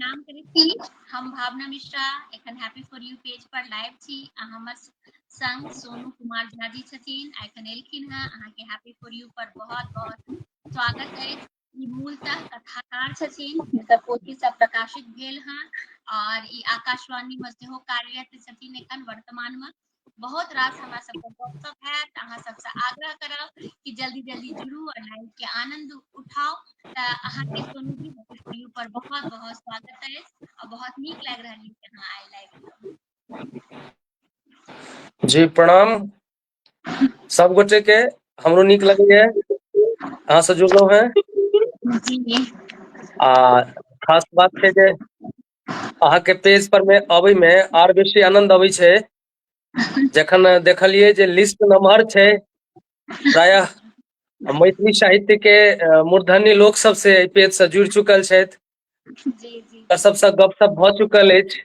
प्रणाम करै छी। हम भावना मिश्रा एखन happy for U page per live छी। हमर संग सोनू कुमार झा जी छथिन, एखन एलखिन हैं। अहाँ के हैप्पी फॉर यू पर बहुत बहुत स्वागत है। ई मूलतः कथाकार छथिन, हिनकर पोथी सब प्रकाशित भेल हैं और ई आकाशवाणी में सेहो कार्यरत छथिन एखन वर्तमान में। बहुत रास हमरा सबके गपशप हैत, अहाँ सबसे आग्रह करब कि जल्दी जल्दी जुड़ू और लाइव के आनंद उठाओ। अहाँ के Sonu ji happy for U पर बहुत बहुत स्वागत है और बहुत नीक लग रहा है कि अहाँ आए लाइव। जी प्रणाम सब गोटे के, हमरो नीक लगैया अहाँ से जुड़लहुँ हैं। जी आ खास बात छै जे अहाँ के पेज पर में अबै में आर बेसी आनंद अबै छै जखन देखलिए जे लिस्ट नम्हर छै। प्रायः मैथिली साहित्य के मूर्धन्य लोक सब से एहि पेज से जुड़ि चुकल छथि, जी जी सबसँ गपशप भऽ चुकल अछि।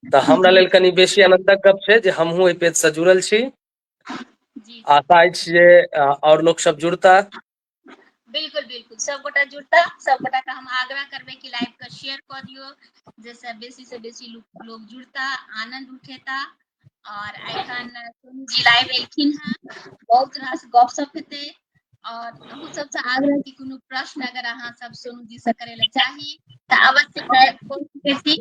तऽ हमरा लेल कनि बेसी आनंदक गप छै जे हमहूँ एहि पेज से जुड़ल छी। जी आशा अछि जे और लोक सब जुड़ता। बिल्कुल बिल्कुल सब गोटा जुड़ता, सब गोटा का हम आग्रह करबे कि लाइव का शेयर कर दियो, जैसे बेसी से बेसी लोग जुड़ता, आनंद उठेता। और एखन सोनू जी लाइव एलखिन हैं, बहुत रास गपशप हेतै और अहू सबसे आग्रह कि कोनो प्रश्न अगर अहाँ सब सोनू जी से करे ले चाही तऽ अवश्य कऽ सकै छी।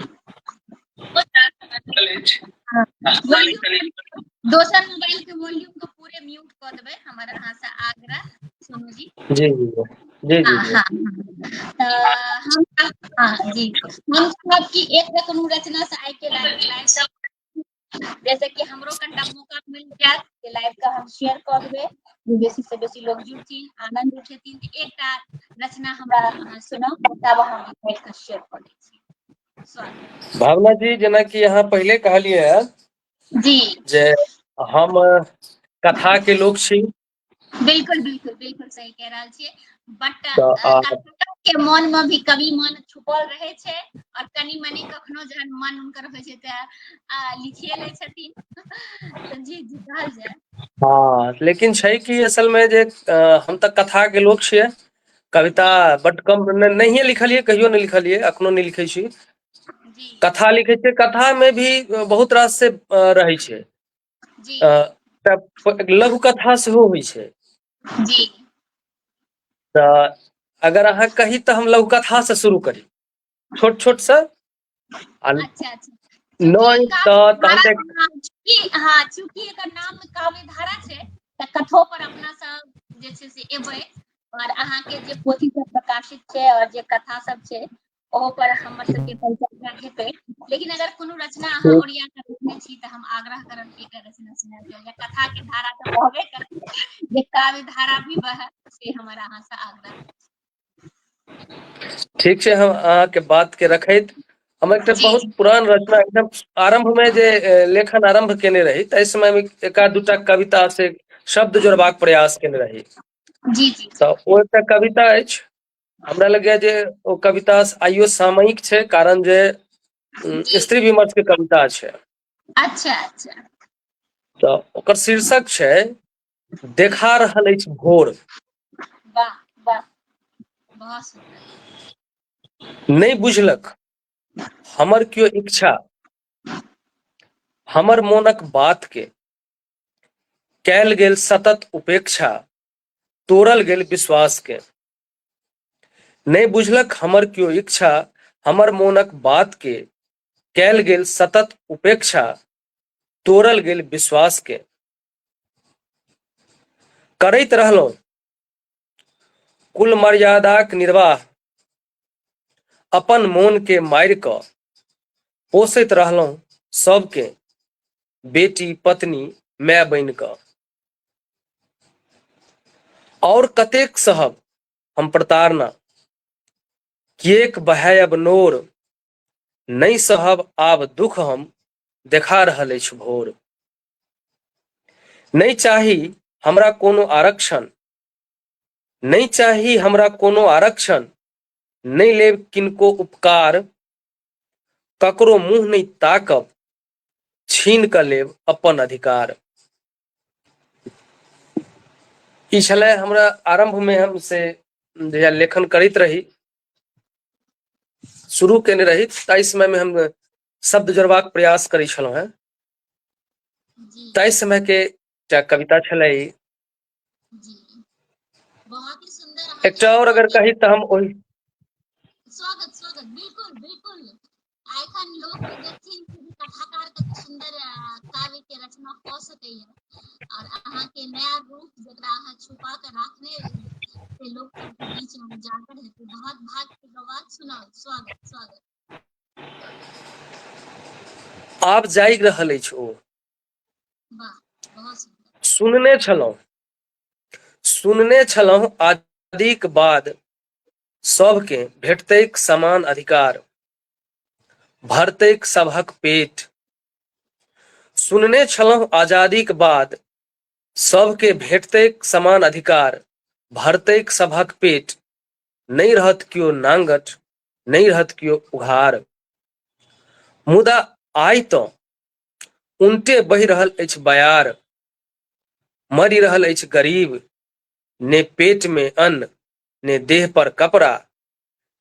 दोसर मोबाइल के वॉल्यूम को पूरे म्यूट कर देबै, हमर अहाँ से आग्रह सोनू जी। जी जी जी जी जी हाँ हम जी हम सब की एक कोनो रचना से आइ के लाइव जैसे कि हमरो कनटा मौका मिल जाए कि लाइव का हम शेयर कर देबै, बेसी से बेसी लोग जुड़थिन, आनंद उठेथिन। तऽ एकटा रचना हमरा अहाँ सुनाउ, तब हम लाइव का शेयर कर दै छी। स्वागत भावना जी, जेना कि अहाँ पहले कहलिए जी जे हम कथा के लोक छी। बिल्कुल बिल्कुल बिल्कुल सही कह रहल छियै। बट तऽ कथा के मन में भी कवि मन छुपल रहे छै और कनी मनी कखनो जहन मन उनकर होइ छै तऽ लिखिए लै छथिन। तऽ जी जी कहल जाए। हाँ, लेकिन छै कि असल में जे हम तऽ कथा के लोक छियै। कविता जी बड कम, नहिये लिखलियै, कहियो नहि लिखलियै, अखनो नहि लिखै छी। जी कथा लिखै छै, कथा में भी बहुत रास से रहै छै। जी तऽ लघु कथा सेहो होइ छै। जी तऽ अगर अहाँ कही तऽ हम लघु कथा से शुरू करी, छोट छोट से। अच्छा अच्छा, चूँकि नहि काव्य तऽ तहन धारा, तऽ चूँकि एकर नाम काव्य धारा छै तऽ कथो पर अपना सब जे छै से एबै और अहाँ के जे पोथी सब प्रकाशित छै और जे कथा सब छै ओहो पर हमर सबके परिचर्चा हेतै। लेकिन अगर कोनो रचना अहाँ ओरिया कऽ लिखने छी तऽ हम आग्रह करब कि एकटा रचना सुनायल जाय। कथा के धारा तऽ बहबे करत, जे काव्य धारा भी बहे से हमर अहाँ से आग्रह। ठीक छै, हम अहाँके बात के रखैत हम एकटा जी बहुत जी पुरान रचना, एकदम आरंभ में जे लेखन आरंभ केने रही ताहि समय में एका दूटा कविता से शब्द जोड़बाक प्रयास केने रही। जी जी तऽ ओ एकटा कविता अछि, हमरा लगैया जे ओ कविता आइयो सामयिक छै, कारण जे जी स्त्री विमर्श के कविता छै। अच्छा अच्छा तऽ ओकर शीर्षक छै देखा रहल अछि भोर। वाह वाह, बहुत सुंदर। नहि बुझलक हमर कियो इच्छा, हमर मोनक बात के कयल गेल सतत उपेक्षा, तोड़ल गेल विश्वास के। नहि बुझलक हमर कियो इच्छा, हमर मोनक बात के कयल गेल सतत उपेक्षा, तोड़ल गेल विश्वास के। करैत रहलहुँ कुल मर्यादाक निर्वाह, अपन मोन के मारि कऽ पोसैत रहलहुँ सबके बेटी पत्नी माय बनि कऽ। और कतेक सहब हम प्रताड़ना, किएक बहायब नोर, नहि सहब आब दुख हम देखा रहल अछि भोर। नहि चाही हमरा कोनो आरक्षण, नहि चाही हमरा कोनो आरक्षण, नहि लेब किनको उपकार, ककरो मुँह नहि ताकब, छीन कऽ लेब अपन अधिकार। ई छलै हमरा आरंभ में हम से जहिया लेखन करैत रही शुरू केने रही ताहि समय में हम शब्द जोड़बाक प्रयास करै छलहुँ हैं। जी ताहि समय के एकटा कविता छलै। जी बहुत ही सुंदर एकटा और अगर कही तऽ हम ओहि स्वागत स्वागत बिल्कुल बिल्कुल एखन लोग देखथिन कि कथाकार कते सुंदर काव्य के रचना कऽ सकैया और अहाँ के नया रूप जकरा अहाँ छुपा के राखने रही से लोग सब के बीच में उजागर हेतै। बहुत भाग के बात सुनाओ। स्वागत स्वागत। आब जागि रहल अछि ओ। वाह बहुत सुंदर। सुनने छलहुँ आदिक बाद सबके भेटतैक समान अधिकार, भरतैक सभक पेट। सुनने छलहुँ आजादीक बाद सबके भेटतैक समान अधिकार, भरतैक सभक पेट। नहि रहत कियो नांगट, नहि रहत कियो उघार। मुदा आइ तऽ उनटे बहि रहल अछि बयार। मरि रहल अछि गरीब, ने पेट में अन्न ने देह पर कपड़ा।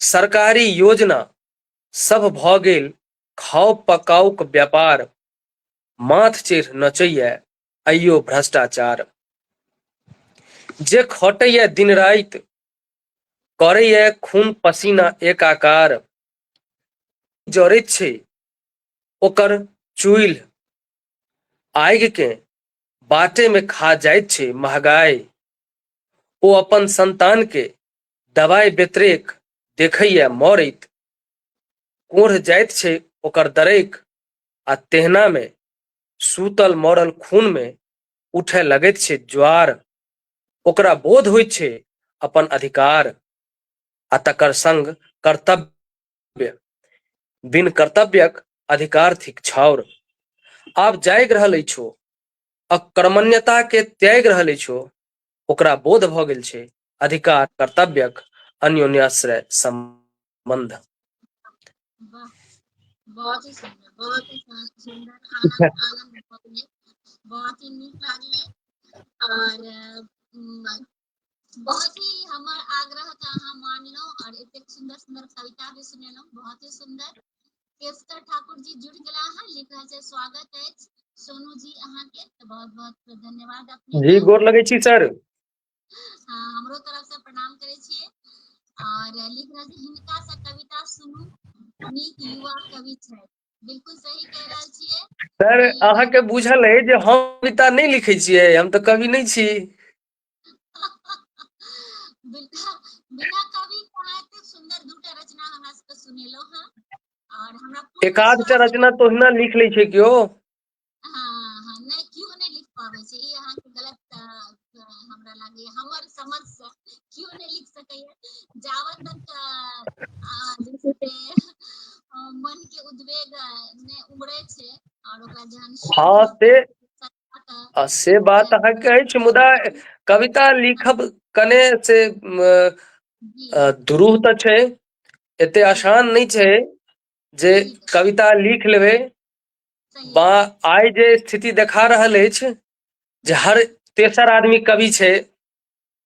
सरकारी योजना सब भऽ गेल खाउ पकाउक व्यापार। माथ चढ़ि नचैया आइयो भ्रष्टाचार। जे खटैया दिन राति करैया खून पसीना एकाकार। जरैत छै ओकर चूल्हि, आगि के बाटे में खा जाइत छै महगाई। ओ अपन संतान के दवाइ बेतरेक देखैया मरैत। कोढ़ जाइत छै ओकर दरैक, आ तेहना में सूतल मरल खून में उठै लगैत छै ज्वार। ओकरा बोध होइत छै अपन अधिकार, आ तकर संग कर्तव्य। बिन कर्तव्यक अधिकार थिक छाउर। आब जागि रहल अछि ओ, अकर्मण्यता के त्यागि रहल अछि ओ। ओकरा बोध भऽ गेल छै अधिकार कर्तव्यक अन्योन्याश्रय संबंध। वाह बहुत ही सुंदर बहुत ही सुंदर। आनंद आनंद बहुत ही नीक लागले। और बहुत ही हमर आग्रह के अहाँ मानलौ और एते सुंदर सुंदर कविता भी सुनेलौ। बहुत ही सुंदर। केशकर ठाकुर जी जुड़ गेला है, लिख रहल छै स्वागत अछि सोनू जी अहाँ के। बहुत बहुत धन्यवाद अपने जी के। गोर लगै छी सर। हाँ हमरो तरफ से प्रणाम करे छियै। और लिख रहल छै हिनका से कविता सुनू, नीक युवा कवि छै। बिल्कुल सही कह रहल छियै सर कि अहाँके बुझल अइ जे हम कविता नहि लिखै छियै, हम तऽ कवि नहि छी। बिना कवि के एते सुंदर दूटा रचना हमरा सबके सुनेलौ हँ और हमरा पूर्ण एकाधटा विश्वास रचना तो ओहिना लिख लै छै कियो। हाँ नहीं क्यों नहीं लिख पाबै छै, ई अहाँ के गलत हमरा लागे हमर समझ से क्यों नहीं लिख सकैया। जावत तक जैसे मन के उद्वेग ने उमड़े छै और ओकरा जहन हाँ शब्द में से बात अहाँके अछि, मुदा कविता लिखब कने से जी दुरूह तऽ छै, एते जी आसान नहि छै जे सही कविता लिख लेबै। सही बा बात आइ जे स्थिति देखा रहल अछि जे जी हर तेसर आदमी कवि छै।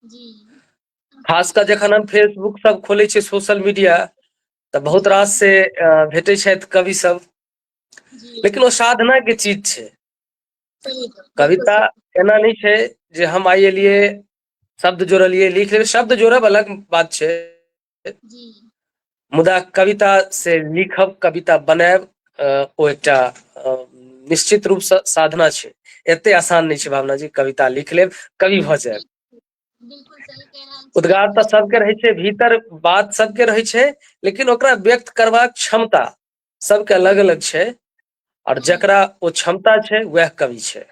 जी खास कऽ जखन हम फेसबुक सब खोलै छियै सोशल मीडिया तऽ बहुत जी रास से भेटै छथि कवि सब, जी लेकिन ओ साधना के चीज छै। सही बिल्कुल कविता सही। एना नहि छै जे हम आइ एलियै शब्द जोड़लियै लिख लेबै, शब्द जोड़ब अलग बात छै। जी मुदा कविता से लिखब कविता बनायब ओ एकटा निश्चित रूपसँ साधना छै। एते आसान नहि छै भावना जी कविता लिख लेब कवि भऽ जायब। बिल्कुल सही कह रहल छियै। उद्गार तऽ सबके रहै छै, भीतर बात सबके रहै छै, लेकिन ओकरा व्यक्त करबाक क्षमता सबके अलग अलग छै, और सही जकरा ओ क्षमता छै वएह कवि छै।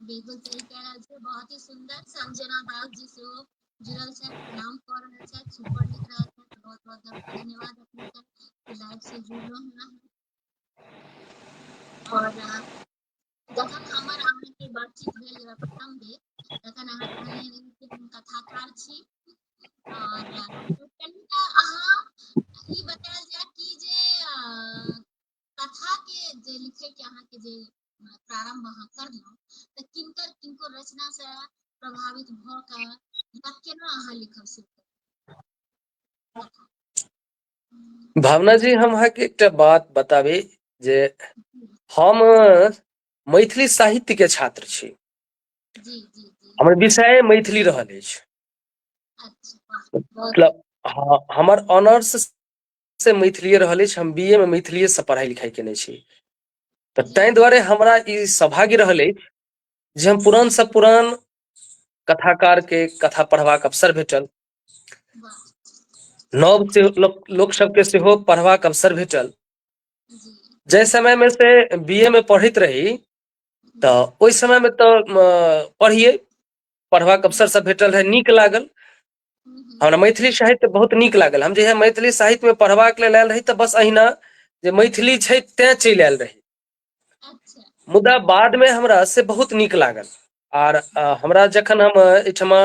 बिल्कुल सही कह रहल छियै। बहुत ही सुंदर। संजना दास जी सेहो जुड़ल छै, प्रणाम कऽ रहल छै, सुपर लिख रहल छै, बहुत बहुत धन्यवाद अपने के लाइव से जुड़लौ हँ। और जखन हमर अहाँ के बातचीत भेल रहै प्रथम बेर तखन अहाँ कहने रही कि हम कथाकार छी। और कनिटा अहाँ ई बतायल जाय कि जे कथा के जे लिखे के अहाँ के जे प्रारंभ अहाँ करलौ तऽ किनकर किनको रचना से प्रभावित भऽ कऽ या केना अहाँ लिखब शुरू कथा। भावना जी, हम अहाँ के एकटा बात बताबी जे हम मैथिली साहित्य के छात्र छी। जी जी जी। हमर विषय मैथिली रहल अछि। अच्छा, बहुत मतलब हाँ, हमर ऑनर्स से मैथिलीए रहल अछि। हम बीए में मैथिलीए से पढ़ाई लिखाई केने छी। तऽ जी ताहि दुआरे हमरा ई सौभाग्य रहल अछि जे हम पुरान से पुरान कथाकार के कथा पढ़बाक अवसर भेटल। वाह, नव से लोक सबके सेहो पढ़बाक अवसर भेटल। जी जाहि समय में से बीए में पढ़ैत रही जी। तऽ ओहि समय में तो पढ़िए पढ़बाक अवसर सब भेटल रहे, नीक लागल। हमरा मैथिली साहित्य बहुत नीक लागल। हम जे मैथिली साहित्य में पढ़बाक लेल आयल रही तऽ बस अहिना जे मैथिली छै तें चलि आयल रही। अच्छा, मुदा बाद में हमरा से बहुत नीक लागल। आर हमरा जखन हम एहिठमा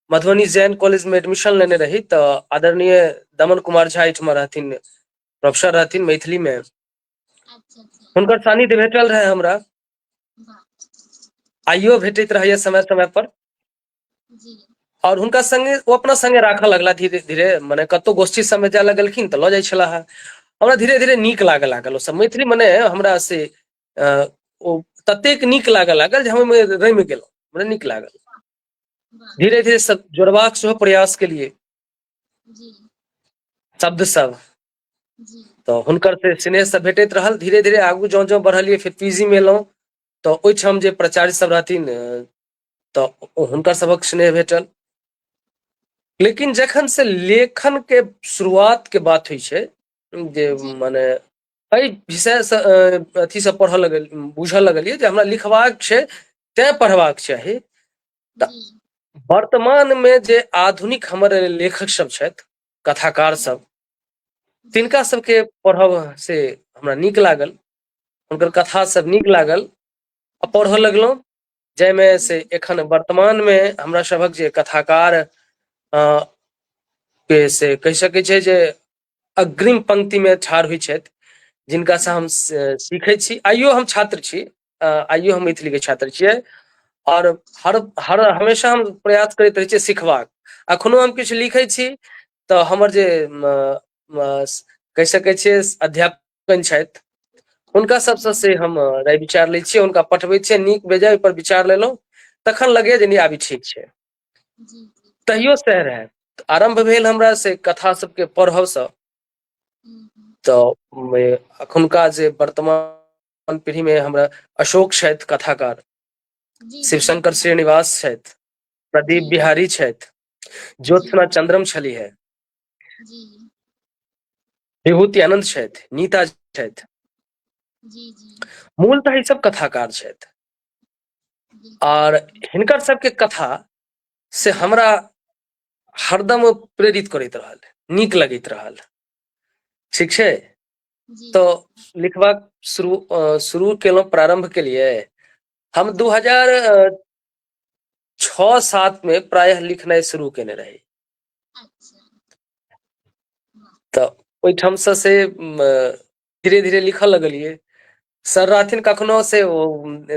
मधुबनी जैन कॉलेज में एडमिशन लेने रही तऽ आदरणीय दमन कुमार झा एहिठमा रहथिन, प्रोफेसर रहथिन मैथिली में। अच्छा अच्छा। हुनकर सानिध्य भेटल रहे हमरा। वाह, आइयो भेटैत रहैया समय समय पर। जी और हुनका संगे ओ अपना संगे राखऽ लगला धीरे धीरे। मने कतौ गोष्ठी सब में जाय लगलखिन तऽ लऽ जाइ छलाह। हमरा धीरे धीरे नीक लागऽ लागल ओ सब मैथिली। मने हमरा से ओ ततेक नीक लागऽ लागल जे हम रमि गेलहुँ, हमरा नीक लागल। वाह, धीरे धीरे सब जोड़बाक सेहो प्रयास केलिए जी शब्द सब। जी तऽ हुनकर से स्नेह सब भेटैत रहल। धीरे धीरे आगू जौं जौं बढ़लियै, फिर पीजी में एलहुँ तऽ ओहिठाम जे प्राचार्य सब रहथिन तऽ हुनकर सबक स्नेह भेटल। लेकिन जखन से लेखन के शुरुआत के बात होइ छै, जे जी मने एहि विषय से अथी से पढ़ऽ लगल, बुझऽ लगलियै जे हमरा लिखबाक छै तें पढ़बाक चाही। तऽ जी वर्तमान में जे आधुनिक हमर लेखक सब छथि, कथाकार सब, जी। तिनका सबके पढ़ब से हमरा नीक लागल। हुनकर वाह, कथा सब नीक लागल आ जी पढ़ऽ लगलहुँ। जाहिमे जी से एखन वर्तमान में हमरा सभक जे कथाकार के से कहि सकै छै जे अग्रिम पंक्ति में ठाढ़ होइ छथि, जिनका से हम सीखै छी। आइयो हम छात्र छी, आइयो हम मैथिली के छात्र छियै। और हर हर हमेशा हम प्रयास करैत रहै छियै सिखबाक। अखनो हम किछु लिखै छी तऽ हमर जे कहि सकै छियै अध्यापक छथि, हुनका सबसँ से हम राय विचार लै छियै, हुनका पठबै छियै, नीक बेजाय ओहिपर विचार लेलहुँ। तखन लगैये जे नहि आब ई ठीक छै। जी जी। तहियो सएह रहै। आरंभ भेल हमरा से कथा सबके पढ़बसँ। तऽ अखुनका जे वर्तमान पीढ़ी में हमरा अशोक छथि कथाकार, जी शिव जी शंकर श्रीनिवास छथि, जी प्रदीप बिहारी छथि, जी ज्योत्सना चंद्रम छली है, जी विभूति आनंद छथि, नीता छथि, जी जी मूलतः ई सब कथाकार छथि। बिल्कुल और बिल्कुल। हिनकर सबके कथा से जी हमरा हरदम प्रेरित करैत रहल, नीक लगैत रहल। ठीक छै। जी तो लिखबाक शुरू केलहुँ, प्रारंभ केलिए हम जी 2006-07 में प्रायः लिखनाइ शुरू केने रही। अच्छा, वाह, तऽ ओहिठामसँ से धीरे धीरे लिखऽ लगलियै। सर रहथिन कखनो से ओ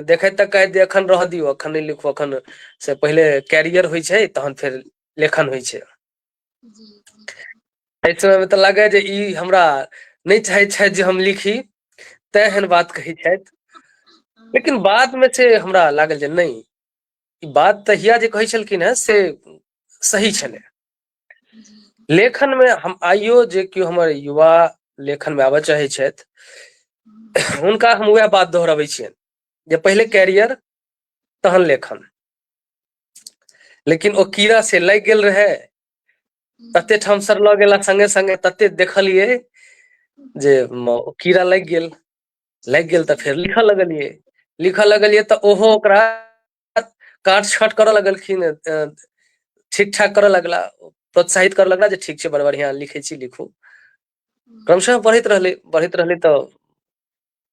देखैत तकैत जे एखन रहऽ दियौ, एखन नहि लिखू, एखन से पहिले कैरियर होइ छै तहन फेर लेखन होइ छै। जी जी एहि समय में तऽ लागै जे ई हमरा नहि चाहैत छथि जे हम लिखी, तेँ एहन बात कहै छथि। लेकिन बाद में से हमरा लागल जे नहि, ई बात तहिया जे कहै छलखिन हेँ से सही छलै। जी लेखन में हम आइयो जे केओ हमर युवा लेखन में आबय चाहै छथि, हुनका हम उएह बात दोहरबै छियनि जे पहिले जी कैरियर तहन लेखन। लेकिन ओ कीड़ा से लागि गेल रहै। तते ठाम सर लऽ गेला संगे संगे, तते देखलियै जे कीड़ा लागि गेल तऽ फेर लिखऽ लगलियै तऽ ओहो ओकरा काट छाँट करऽ लगलखिन, ठीक ठाक करऽ लगला, प्रोत्साहित करऽ लगला जे ठीक छै, बड़ बढ़िआँ लिखै छी, लिखू। क्रमशः बढ़ैत रहलै तऽ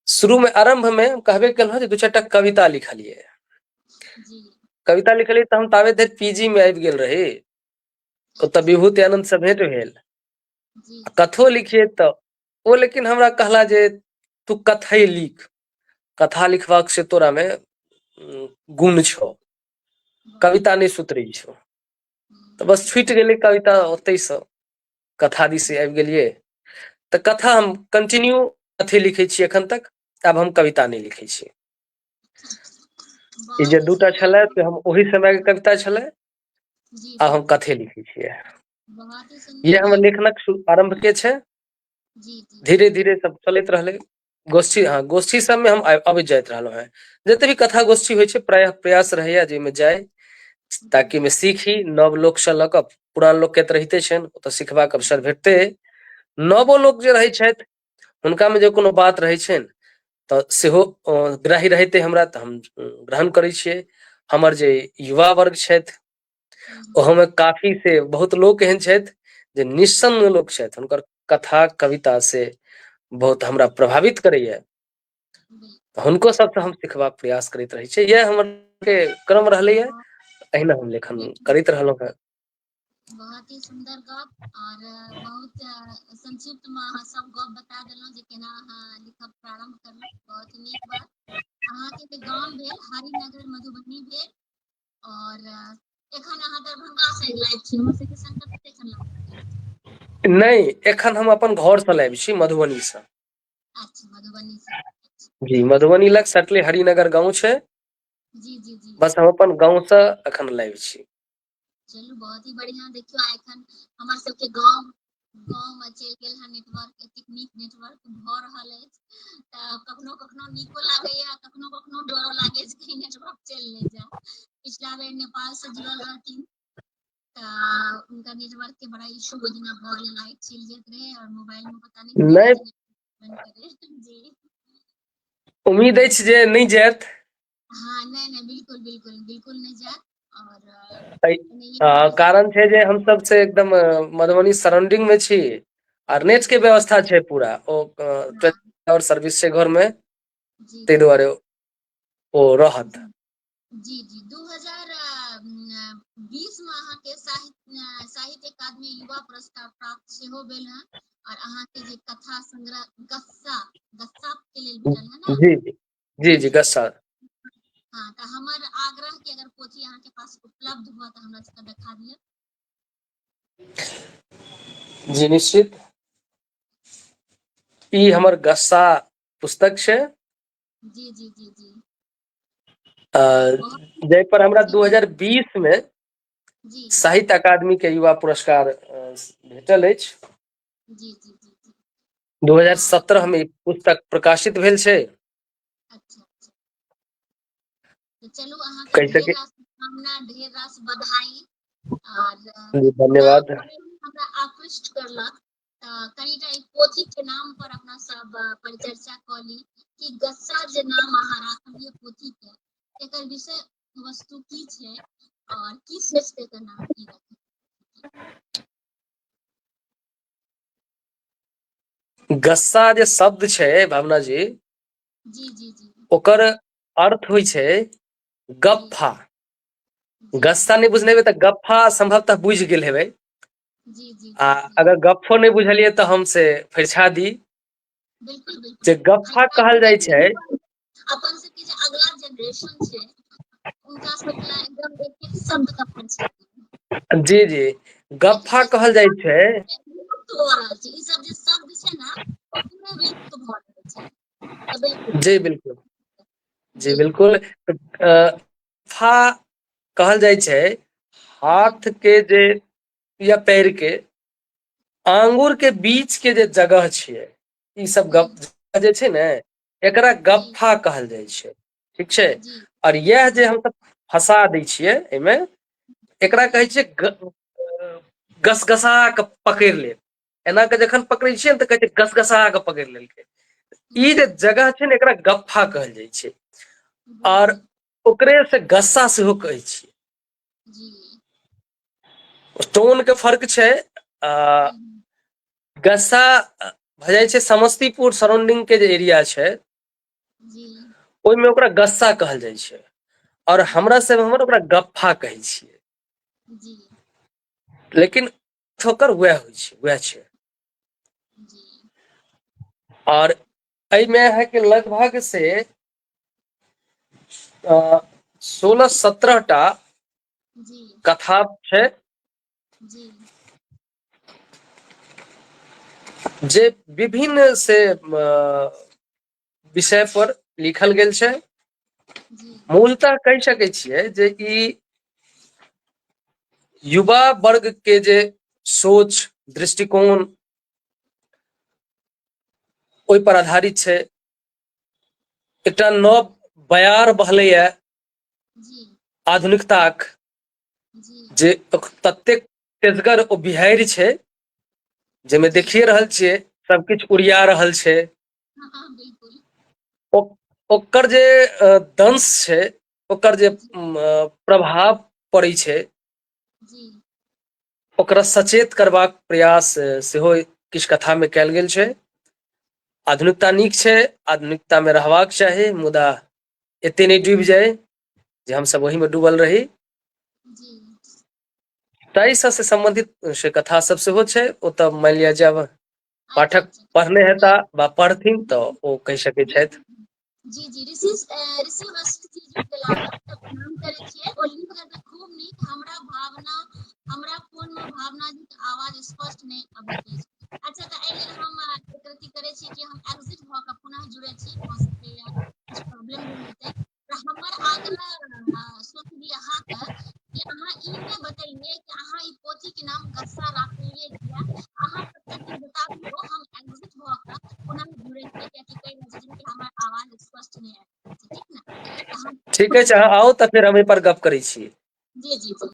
शुरू में आरंभ में कहबे केलहुँ जे 2-4 टा कविता लिखलियै। जी कविता लिखलियै तऽ हम ताबे धरि पीजी में आबि गेल रही। ओतऽ अच्छा, विभूति आनन्द सँ भेंट भेल। जी कथो लिखियै तऽ ओ लेकिन हमरा कहला जे तू कथे लिख, कथा लिखबाक से तोरा में गुण छौ, वाह, कविता नहि सुतरै छौ। तऽ बस छुटि गेलै कविता ओतहिसँ, कथा दिस आबि गेलियै। तो कथा हम कंटिन्यू कथे लिखे छी एखन तक, अब हम कविता नहीं लिखे छी। ई जे बहुत ही दूटा सुंदर। छलै से हम ओही समय के कविता छलै, जी अब जी हम कथे लिखे छियै। बहुत ही ये सुंदर हमर गप। लेखनक आरंभ के छै। जी जी धीरे धीरे सब चलैत रहलै। गोष्ठी, हाँ, गोष्ठी सब में हम अबैत जाइत रहलहुँ हैं। जते भी कथा गोष्ठी होइ छै, प्राय प्रयास रहैया जाहिमे जाय, ताकि मैं सीखी। नव लोक से लऽ कऽ पुरान लोक के तऽ रहिते छनि, ओतऽ सिखबाक अवसर भेटते। नवो लोक जे रहै छथि हुनका में जे कोनो बात रहै छनि तऽ सेहो ग्राही रहते हमरा, तऽ हम ग्रहण करै छियै। हमर जे युवा वर्ग छथि ओहोमे काफी से बहुत लोक एहन छथि जे निस्सन्न लोक छथि, हुनकर कथा कविता से बहुत हमरा प्रभावित करैया। हुनको सबसँ हम सिखबाक प्रयास करैत रहै छियै। यह हमर के क्रम रहलैया, अहिना हम लेखन करैत रहलहुँ हैं। बहुत ही सुंदर गप। और बहुत संक्षिप्त में अहाँ सब गप बता देलहुँ जे केना अहाँ लिखब प्रारंभ करलहुँ। बहुत ही नीक बात। अहाँ के गाम भेल हरिनगर मधुबनी भेल, और एखन अहाँ दरभंगा से लाइव छी, हमर सबके संकट एखन लागल। नहीं, एखन हम अपन घर से लाइव छी, मधुबनी से। अच्छा, मधुबनी से। जी, मधुबनी लग सटले हरिनगर गाँव छै। जी जी जी। बस हम अपन गाँव से अखन लाइव छी। चलू बहुत ही बढ़िया। देखियो एखन हमर सबके गाँव में चलि गेल है नेटवर्क, एतेक नीक नेटवर्क भऽ रहल अछि। तऽ कखनो कखनो नीको लागैया, कखनो कखनो डरो लागे छै कि नेटवर्क चलि नहि जाए। पिछला बेर नेपाल से जुड़ल रहथिन तऽ उनका नेटवर्क के बड़ा इशू ओहि दिना भऽ गेलै, लाइट चलि जाइत रहे और मोबाइल में पता नहीं की नहीं, बंद करे। जी, उम्मीद अछि जे नहीं जायत। हाँ, नहीं नहीं, बिल्कुल बिल्कुल बिल्कुल नहीं जायत। और कारण छै जे हम सब से एकदम मधुबनी सराउंडिंग में छी, और नेट के व्यवस्था छै पूरा। ओ 24 आवर सर्विस छै घर में, जी ताहि जी दुआरे ओ रहत। जी जी। 2020 में अहाँ के साहित्य अकादमी युवा पुरस्कार प्राप्त सेहो भेल है। और अहाँ के जे कथा संग्रह गस्सा गस्सा के लेल भेटल है ना। जी जी जी जी, गस्सा। हाँ, तो हमर आग्रह कि अगर पोथी अहाँ के पास उपलब्ध हुआ तो हमरा सबके देखा दिअ। जी निश्चित। ई हमर गस्सा पुस्तक छै। जी जी जी जी। बहुत जाहि पर हमरा 2020 में जी साहित्य अकादमी के युवा पुरस्कार भेटल अछि। जी जी जी जी। 2017 में ई पुस्तक प्रकाशित भेल छै। अच्छा अच्छा। तो चलू अहाँ के कहि ढेर सके रास शुभकामना, ढेर रास बधाई। और जी, नाम धन्यवाद। हमरा आकृष्ट करलक। कनीटा एक पोथी के नाम पर अपना सब परिचर्चा कऽ ली कि गस्सा जे नाम अहाँ राखलिए पोथी के, एकर विषय वस्तु की छै और की सोच के एकर नाम की रखल। गस्सा जे शब्द छै भावना जी, जी जी जी ओकर अर्थ होइ छै जी गफ्फा। जी गस्सा नहीं बुझनेबै तऽ गफ्फा संभवतः बुझि गेल हेबै। जी जी आ जी जी। अगर गप्फो नहीं बुझलियै तऽ हम से फरिछा दी। बिल्कुल जे बिल्कुल। गफ्फा कहल जाइ छै, अपन सबके जे अगला जनरेशन छै उनका सब ला एकदम एक एक शब्द का परिचय। जी जी, गफ्फा कहल जाइ छै। लुप्त भऽ रहल छै ई सब जे शब्द छै ना, ओ पूरा विलुप्त भऽ रहल छै। तऽ बिल्कुल जी बिल्कुल, जी बिल्कुल। गफ्फा कहल जाइ छै जी हाथ के जे या पैर के आंगुर के बीच के जे जगह छियै, ई सब गप जे छै ने, एकरा जी गफ्फा कहल जाइ छै। ठीक छै। जी और यह जी जे हम सब फंसा दै छियै एहिमे, जी एकरा कहै छै गसगसा के पकड़ि लेब। एना के जखन पकड़े छियै ने तऽ कहै छै गसगसा के पकड़ि लेलकै। ई जी जे जगह छै ने, एकरा गफ्फा कहल जाइ छै। और बिल्कुल। ओकरे से गस्सा सेहो कहै छियै। जी। टोन के फर्क छै। गस्सा भऽ जाइ छै समस्तीपुर सराउंडिंग के जे एरिया छै, जी ओहिमे ओकरा गस्सा कहल जाइ छै। और हमरा सब एम्हर ओकरा गफ्फा कहै छियै। जी लेकिन ओकर वैह होइ छै, वैह छै। जी। और एहिमे अहाँके लगभग से 16-17 टा जी कथा छै। जी। जे विभिन्न से विषय पर लिखल गेल छै। जी मूलतः कहि सकै छियै जे ई युवा वर्ग के जे सोच दृष्टिकोण ओहि पर आधारित छै। एकटा नव बयार बहलैया जी आधुनिकताक, जी जे ततेक तेजगर ओ बिहाड़ि छै, जाहिमे जी देखिए रहल छियै सबकिछु उड़िया रहल छै। हाँ हाँ बिल्कुल। ओकर जे दंश छै, ओकर जे जी प्रभाव पड़ै छै, जी ओकरा सचेत करबाक प्रयास सेहो किछु कथामे कयल गेल छै। आधुनिकता नीक छै, आधुनिकतामे रहबाक चाही, मुदा एते नहि डूबि जाय जे हमसब ओहिमे डूबल रही। जी ताहि सब से संबंधित से कथा सब सेहो छै। ओतऽ मानि लिअ जब अच्छा पाठक अच्छा पढ़ने हेता वा पढ़थिन तऽ ओ कहि सकै छथि। जी जी ऋषि वशिष्ठ जी के लागत प्रणाम करै छियै। ओ लिख देलकै खूब नीक। हमरा भावना, हमरा फोन में भावना जी के आवाज स्पष्ट नहीं अबैत अछि। अच्छा तऽ एहि लेल हम प्रकृति करै छी कि हम एग्जिट भऽ कऽ पुनः जुड़ै छी। भऽ सकैया किछु प्रॉब्लम भेल हेतै। तऽ हमर आग्रह सोचली अहाँके कि अहाँ ई नहि बतेलियै कि अहाँ ई पोथी के नाम गस्सा राखलियै किया। अहाँ सबटा चीज बता दियौ, हम एग्जिट भऽ कऽ पुनः जुड़ै छियै, कियाकि कई रहै छै कि हमर आवाज स्पष्ट नहीं आबि रहल छै, ठीक ने। तऽ हम ठीके छै, अहाँ आउ तऽ फेर हम एहि पर गप करै छी। जी जी जी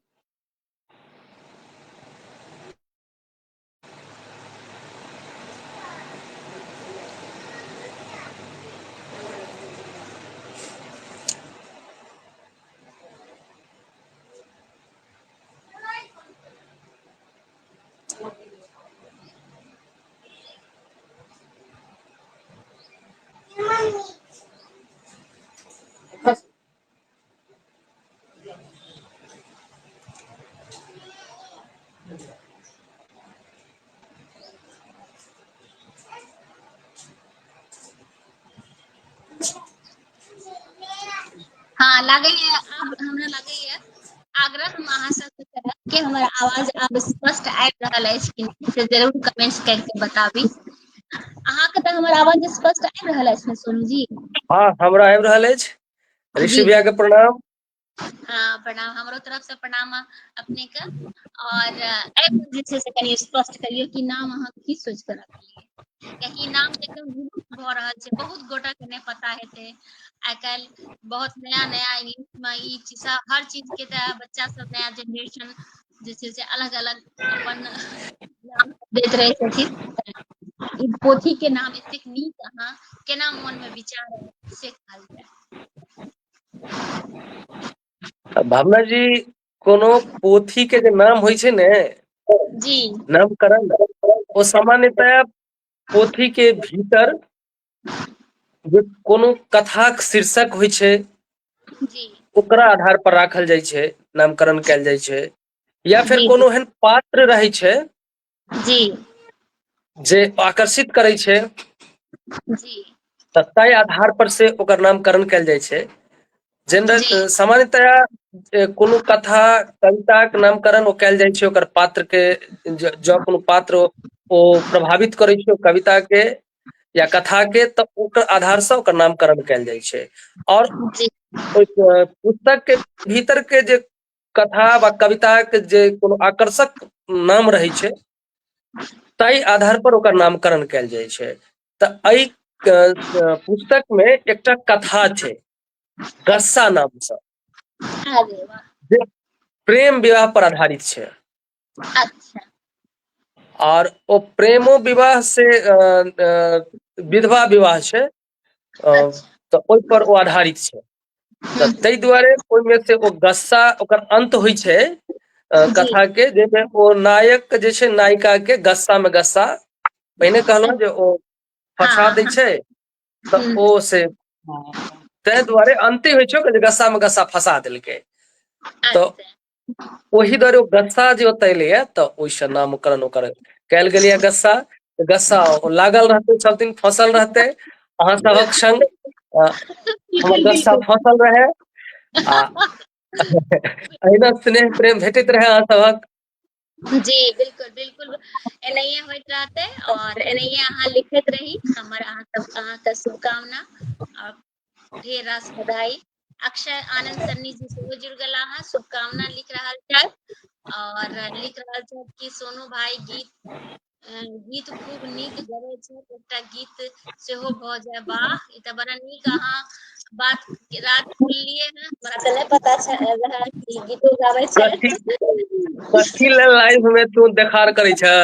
हाँ लागैया आब हमरा लागैया आग्रह हम अहाँ सबके करब कि हमर आवाज आब स्पष्ट आबि रहल अछि कि नहीं, से जरूर कमेंट करके बताबी। अहाँके तऽ हमर आवाज स्पष्ट आबि रहल अछि ने सोनू जी। हाँ, हमरा आबि रहल अछि। ऋषि जी भैया के प्रणाम। हाँ प्रणाम, हमरो तरफ से प्रणाम अपने के। और एहि पर जे छै से कनि स्पष्ट करियौ कि नाम अहाँ की सोचि कऽ रखलियै। कियाकि ई नाम तऽ एकदम विलुप्त भऽ रहल छै, बहुत गोटा के नहि पता हेतै। आइ काल्हि बहुत नया नया इंग्लिश में ई चीज हर चीज के तऽ बच्चा सब नया जेनरेशन जे छै से अलग अलग अपन नाम दैत रहै छथिन। ई पोथी के नाम एतेक नीक अहाँ केना मोन में विचार आयल से कहल जाय। भावना जी, कोनो पोथी के जे नाम होइ छै ने, जी नामकरण, ओ सामान्यतः पोथी के भीतर जे कोनो कथाक शीर्षक होइ छै, जी ओकरा आधार पर राखल जाइ छै, नामकरण कयल जाइ छै। या फिर जी कोनो एहन पात्र रहै छै जी जे आकर्षित करै छै, जी तऽ ताहि आधार पर से ओकर नामकरण कयल जाइ छै। जी जनरल सामान्यतया कोनो कथा कविताक नामकरण ओ कयल जाइ छै ओकर पात्र के, जँ कोनो पात्र ओ प्रभावित करै छै ओ कविता के या कथा के, तऽ ओकर आधार सँ ओकर नामकरण कयल जाइ छै। और जी ओहि पुस्तक के भीतर के जे कथा वा कविता के जे कोनो आकर्षक नाम रहै छै, ताहि आधार पर ओकर नामकरण कयल जाइ छै। तऽ एहि पुस्तक में एकटा कथा छै अच्छा गस्सा नामसँ, अरे वाह जे प्रेम विवाह पर आधारित छै। अच्छा और ओ प्रेमो विवाह से विधवा विवाह छै, अच्छा तऽ ओहि पर ओ आधारित छै। तऽ ताहि दुआरे ओहिमे से ओ गस्सा, ओकर अंत होइ छै जी कथा के, जाहिमे ओ नायक जे छै नायिका के गस्सा में गस्सा, पहिने कहलहुँ जे ओ हाँ फंसा दै हाँ छै, तऽ हुँ ओ से ताहि दुआरे अन्ते होइ छै जे गस्सा में गस्सा फंसा देलकै। तऽ अच्छा ओहि दुआरे ओ गस्सा जे ओतऽ एलैया, तऽ ओहिसँ नामकरण ओकर कयल गेलैया गस्सा। गस्सा लागल रहतै, सब दिन फसल रहतै अहाँ सभक संग। हमर बिल्कुल गस्सा बिल्कुल फसल रहै आ अहिना स्नेह प्रेम भेटैत रहै अहाँ सभक। जी बिल्कुल बिल्कुल एनहिए होइत रहते और एनहिए अहाँ लिखत रही हमर अहाँ सब अहाँ के शुभकामना और ढेर रास बधाई। अक्षय आनंद सन्नी जी सेहो जुड़ गेला हँ, शुभकामना लिख रहल छथि और लिख रहल छथि कि सोनू भाई गीत खूब नीक गबै छथि, एकटा गीत सेहो भऽ जाय वाह, ई तऽ बड़ा नीक अहाँ बात रात खुललिए हैं, हमरा तऽ नहीं पता रहे कि गीतो गाबै छै। कथी कथी ले लाइव में तू देखार करै छ?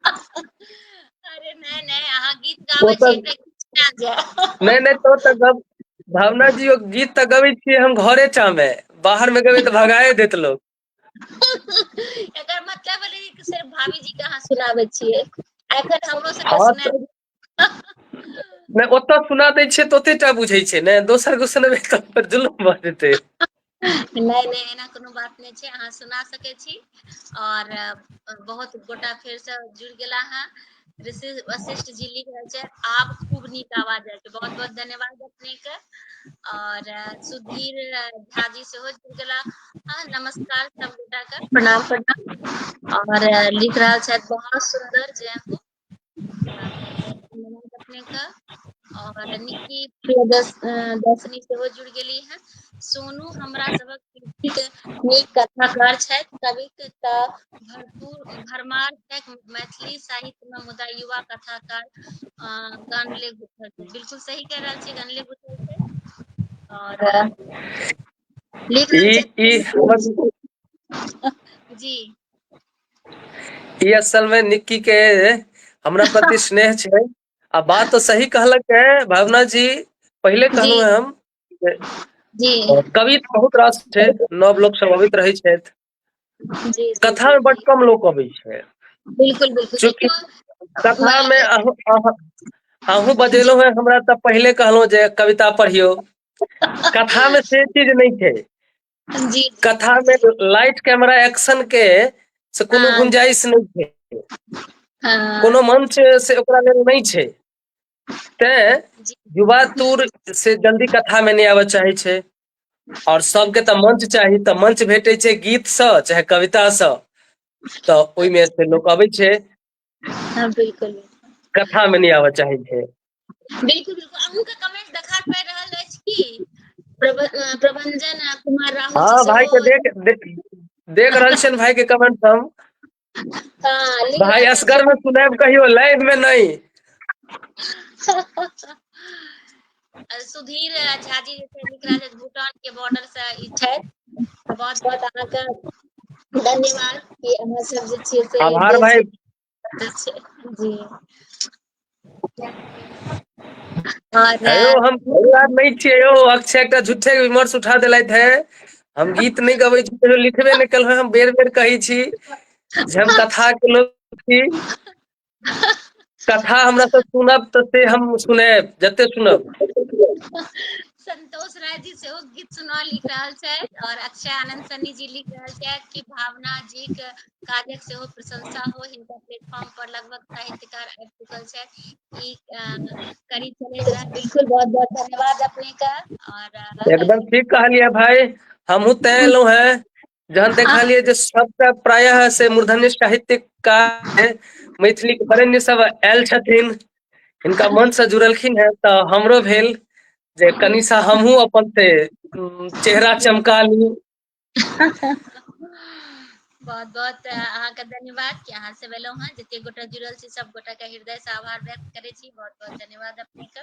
अरे नहीं नहीं अहाँ गीत तो गाबै छी तक एकटा गीत सुना जाय। नहीं नहीं तो तक गब भावना जी ओ गीत तक गबै छियै हम घरे चा में, बाहर में गबै तो भगाए देत लोग। एकर मतलब भेलै कि सिर्फ भाभी जी के अहाँ सुनाबै छियै, एखन हमरो सबके हाँ सुना। तो नहीं ओतऽ सुना दै छियै तो ओते टा बुझै छै ने, दोसर को सुनेबै तऽ फेर जुलुम भऽ जेतै। नहीं नहीं एना कोनो बात नहीं छै, अहाँ सुना सकै छी और बहुत गोटा फेर से जुड़ गेला हैं। ऋषि वशिष्ठ जी लिख रहल छै आब खूब नीक आवाज आयल छै, बहुत बहुत धन्यवाद अपने के। और सुधीर झा जी सेहो जुड़ गेला हाँ, नमस्कार सब गोटा के, प्रणाम प्रणाम और लिख रहल छथि बहुत सुंदर जय हो, बहुत बहुत धन्यवाद अपने का। और निक्की दर्शनी सेहो जुड़ गेली हैं। सोनू हमरा सबक नीक कथाकार छथि, कविक तऽ भरमार छथि मैथिली साहित्य में, मुदा युवा कथाकार गानले गुथल छै, बिल्कुल सही कह रहल छी, गानले गुथल छै। और लिख रहल ई हमर छथि जी ई असल में निक्की के हमरा प्रति स्नेह छै। आ बात तो सही कहलक है भावना जी, पहले जी कहलू है हम जी कवि बहुत रास छै, नव लोक सब अबैत रहै छथि, जी जी कथा जी में बड जी कम लोक अबै छै। बिल्कुल बिल्कुल चूँकि देखियौ कथा में मैं अहूँ जी बजेलहुँ है, हमरा तऽ पहिले कहलहुँ जे कविता पढ़ियौ, कथा में से चीज नहीं छै। जी कथा जी में जी लाइट कैमरा एक्शन के से कोनो हाँ गुंजाइश नहीं छै, हाँ कोनो मंच से ओकरा लेल नहीं छै, तें जी युवा तुर से जल्दी कथा में नहीं आबऽ चाहे छै। और सबके तऽ मंच चाही, तऽ मंच भेटै छै गीत सँ चाहे कविता सँ, तऽ ओहिमे से लोक अबै छै, हाँ बिल्कुल कथा में नहीं आबऽ चाहे छै। बिल्कुल बिल्कुल अहूँ के कमेंट देखा पड़ि रहल अछि की प्रभंजन कुमार राहुल जी हाँ भाई सेहो के देख रहल छियनि भाई के कमेंट हम। हाँ लिख भाई रहल असगर छथि में सुनाब कहियो, लाइव में नहीं। सुधीर झा जी जे छै लिख रहल छथि भूटान के बॉर्डर से ई छथि, बहुत बहुत अहाँके धन्यवाद कि अहाँ सब जे छियै से ई आभार देश भाई। छै जी। और है यौ हम नहीं छियै यौ, अक्षय एकटा झूठे के विमर्श उठा देलथि है, हम गीत नहीं गबै छी, कहियो लिखबे नहीं केलहुँ, हम बेर बेर कहै छी जे हम कथा के लोक छी, कथा हमरा से सुनब तऽ से हम सुनायब जते सुनब। संतोष राय जी सेहो गीत सुना लिख रहल छथि और अक्षय आनंद सन्नी जी लिख रहल छथि कि भावना जी के काजक सेहो प्रशंसा हो, हिनका प्लेटफॉर्म पर लगभग साहित्यकार आबि चुकल छथि, ई कड़ी चलैत रहे, बिल्कुल बहुत बहुत धन्यवाद अपने का। और एकदम ठीक कहलिए भाई, हमहू तय एलहुँ हैं, जहन देखलियै जे सबटा प्रायः से मूर्धन्य साहित्यकार मैथिली के वरेण्य सब आयल छथिन, हिनका मन से जुड़लखिन हैं, तऽ हमरो भेल जे कनि सा हमहूँ अपन से चेहरा चमका ली। बहुत बहुत अहाँके धन्यवाद कि अहाँ सब एलहुँ हैं, जते गोटा जुड़ल छी सब गोटा के हृदय से आभार व्यक्त करै छी, बहुत बहुत धन्यवाद अपने के।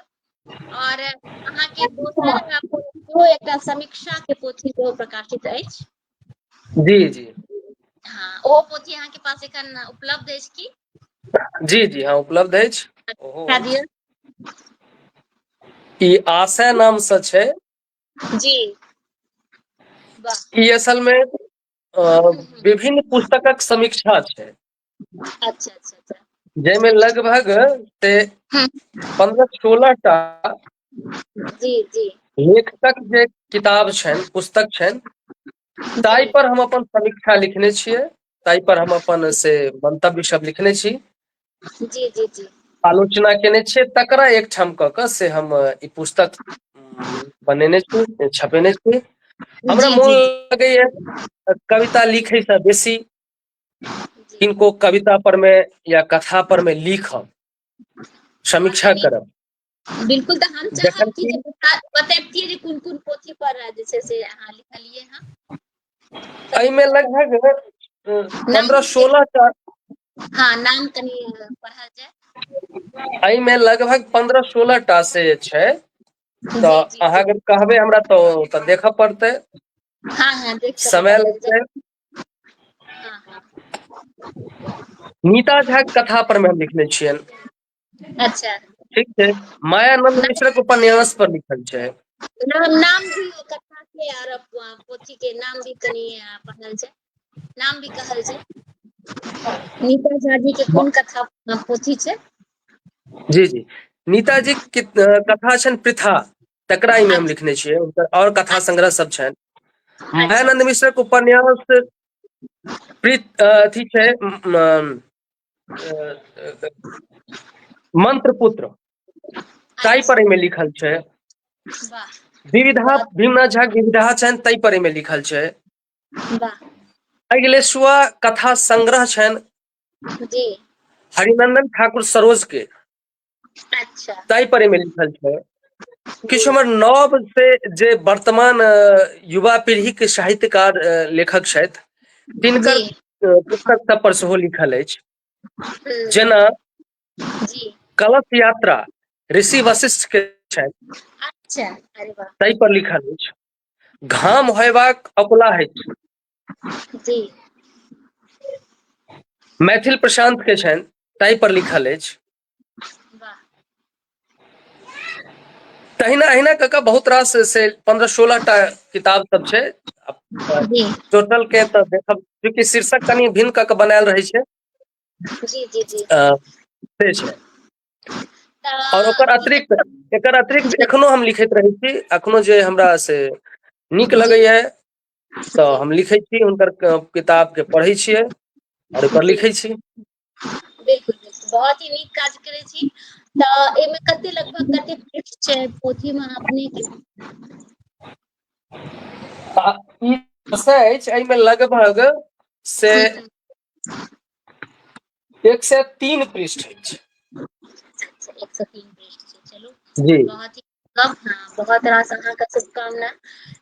और अहाँके दोसर सेहो एकटा समीक्षा के पोथी सेहो प्रकाशित अछि। जी जी हाँ ओहो पोथी अहाँके पास एखन उपलब्ध अछि की? जी जी हाँ उपलब्ध अछि। बता ओहो दिअ। ई आशय नाम से छै। जी वाह। ई असल में विभिन्न पुस्तकक समीक्षा छै, अच्छा अच्छा अच्छा जाहिमे लगभग से 15-16 टा जी जी लेखकक जे किताब छनि, पुस्तक छनि, ताहि जी पर हम अपन समीक्षा लिखने छियै, ताहि पर हम अपन से मंतव्य सब लिखने छी, जी जी जी आलोचना केने छियै, तकरा एकठाम कऽ कऽ से हम ई पुस्तक बनेने छी, छपेने छी। हमरा जी मोन जी लगैया कविता लिखै से बेसी जी किनको कविता पर में या कथा पर में लिखब, समीक्षा करब। बिल्कुल। तो हम चाहब जखन कि कि जे बतैबतियै जे कोन पोथी पर जे छै से अहाँ लिखलियै हँ। एहिमे लगभग नाम 15-16 टा, हाँ नाम कनी पढ़ल जाय। एहिमे लगभग 15-16 टा से छै। जी तऽ जी अहाँ जी अगर कहबै हमरा तऽ देखऽ पड़तै, हाँ देख के पता समय लग लगतै। जाए। हाँ नीता झा के कथा पर में हम लिखने छियनि। अच्छा। ठीक छै। मायानंद मिश्रक उपन्यास पर लिखल छै। नाम भी कथा के और पोथी के नाम भी कनी पढ़ल जाय, नाम भी कहल जाय। नीता झा जी के कोन कथा पोथी छै? जी जी, नीताजी के कथा छनि पृथा, तकरा एहिमे हम अच्छा लिखने छियै। हुनकर और कथा अच्छा संग्रह सब छनि। अच्छा मायानंद अच्छा मिश्रक उपन्यास अथी छै, मंत्रपुत्र, ताहि पर एहिमे लिखल छै। वाह विविधा, बहुत भीमनाथ झा के विविधा छनि, ताहि पर एहिमे लिखल छै। वाह अगिलेशुआ कथा संग्रह छनि जी हरिनंदन ठाकुर सरोज के, अच्छा ताहि पर एहिमे लिखल छै। जी किछु हमर नव से जे वर्तमान युवा पीढ़ी के साहित्यकार लेखक छथि, जी तिनकर पुस्तक सब पर सेहो लिखल अछि। हम्म, जेना जी कलश यात्रा ऋषि वशिष्ठ के छनि, अच्छा अरे वाह ताहि पर लिखल अछि। घाम होयबाक अकुला अछि, जी मैथिल प्रशांत के छनि, ताहि पर लिखल अछि। वाह तहिना अहिना कऽ कऽ बहुत रास से 15-16 टा किताब सब छै। जी टोटल के तऽ देखब, चूँकि शीर्षक कनि भिन्न कऽ के बनायल रहै छै, जी जी जी से छै। और ओकर तऽ अतिरिक्त, एकर अतिरिक्त जी एखनो हम लिखैत रहै छी। एखनो जे हमरा से नीक जी लगैया तऽ जी हम लिखै छी, हुनकर किताब के पढ़ै छियै और ओहिपर जी लिखै छी। बिल्कुल बिल्कुल, बहुत ही नीक काज करै छी। तऽ एमे कते लगभग कते पृष्ठ छै पोथी में अपने के? ई अछि, एहिमे लगभग से 103 पृष्ठ अछि। अच्छा 103 पृष्ठ छै, चलू जी बहुत ही कम। हाँ बहुत रास अहाँके शुभकामना।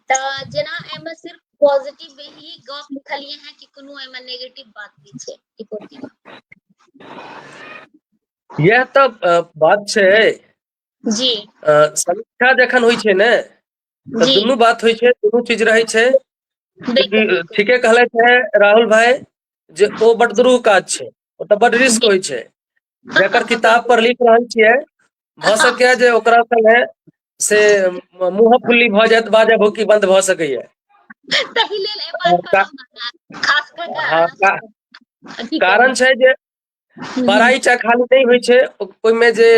तऽ जेना एमे सिर्फ पॉजिटिव ही गप लिखलिए हैं कि कोनो एमे नेगेटिव बात भी छै ई पोथी में? इएह तऽ बात छै। जी समीक्षा जखन होइ छै ने, तऽ जी दुनू बात होइ छै, दुनू चीज रहै छै। बिल्कुल चूँकि बिल्कुल ठीके कहलथि है राहुल भाई जे ओ बड दुरूह काज छै, ओ तऽ बड रिस्क जी होइ छै। जकर किताब बिल्कुल पर लिख रहल छियै, भऽ सकैए जे ओकरा संगे से मुँह फुल्ली भऽ जायत, बाजा भौकी बन्द भऽ सकैए। ताहि लेल एहि बात पर हम खास कऽ के हाँ, अहाँ से अथी कारण करब। छै जे बड़ाई टा खाली नहि होइ छै, ओहिमे जे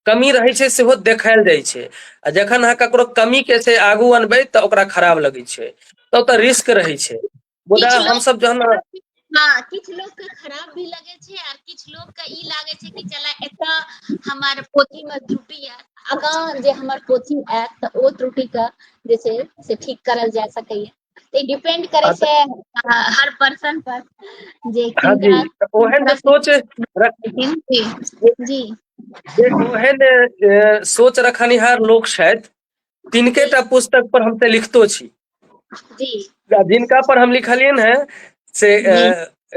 कमी रहै छै सेहो देखायल जाइ छै। आ जखन अहाँ ककरो कमी के से आगू अनबै तऽ ओकरा खराब लगै छै, तऽ ओतऽ रिस्क रहै छै। मुदा किछु लोग हमसब जहन हाँ किछु लोग के खराब भी लगे छै, और किछु लोग के ई लागे छै कि चला एतऽ हमर पोथी में त्रुटि है, आगाँ जे हमर पोथी आयत तऽ ओ त्रुटि के जे छै से ठीक करल जा सकैया। ई डिपेंड करै छै हर पर्सन पर, जे हाँ जी, किनका तऽ ओहन जे तरह सोच जी जे ओहन सोच रखनिहार लोक छथि, तिनके जी टा पुस्तक पर हम तऽ लिखितो छी। जी जिनका पर हम लिखलियन हैं से जी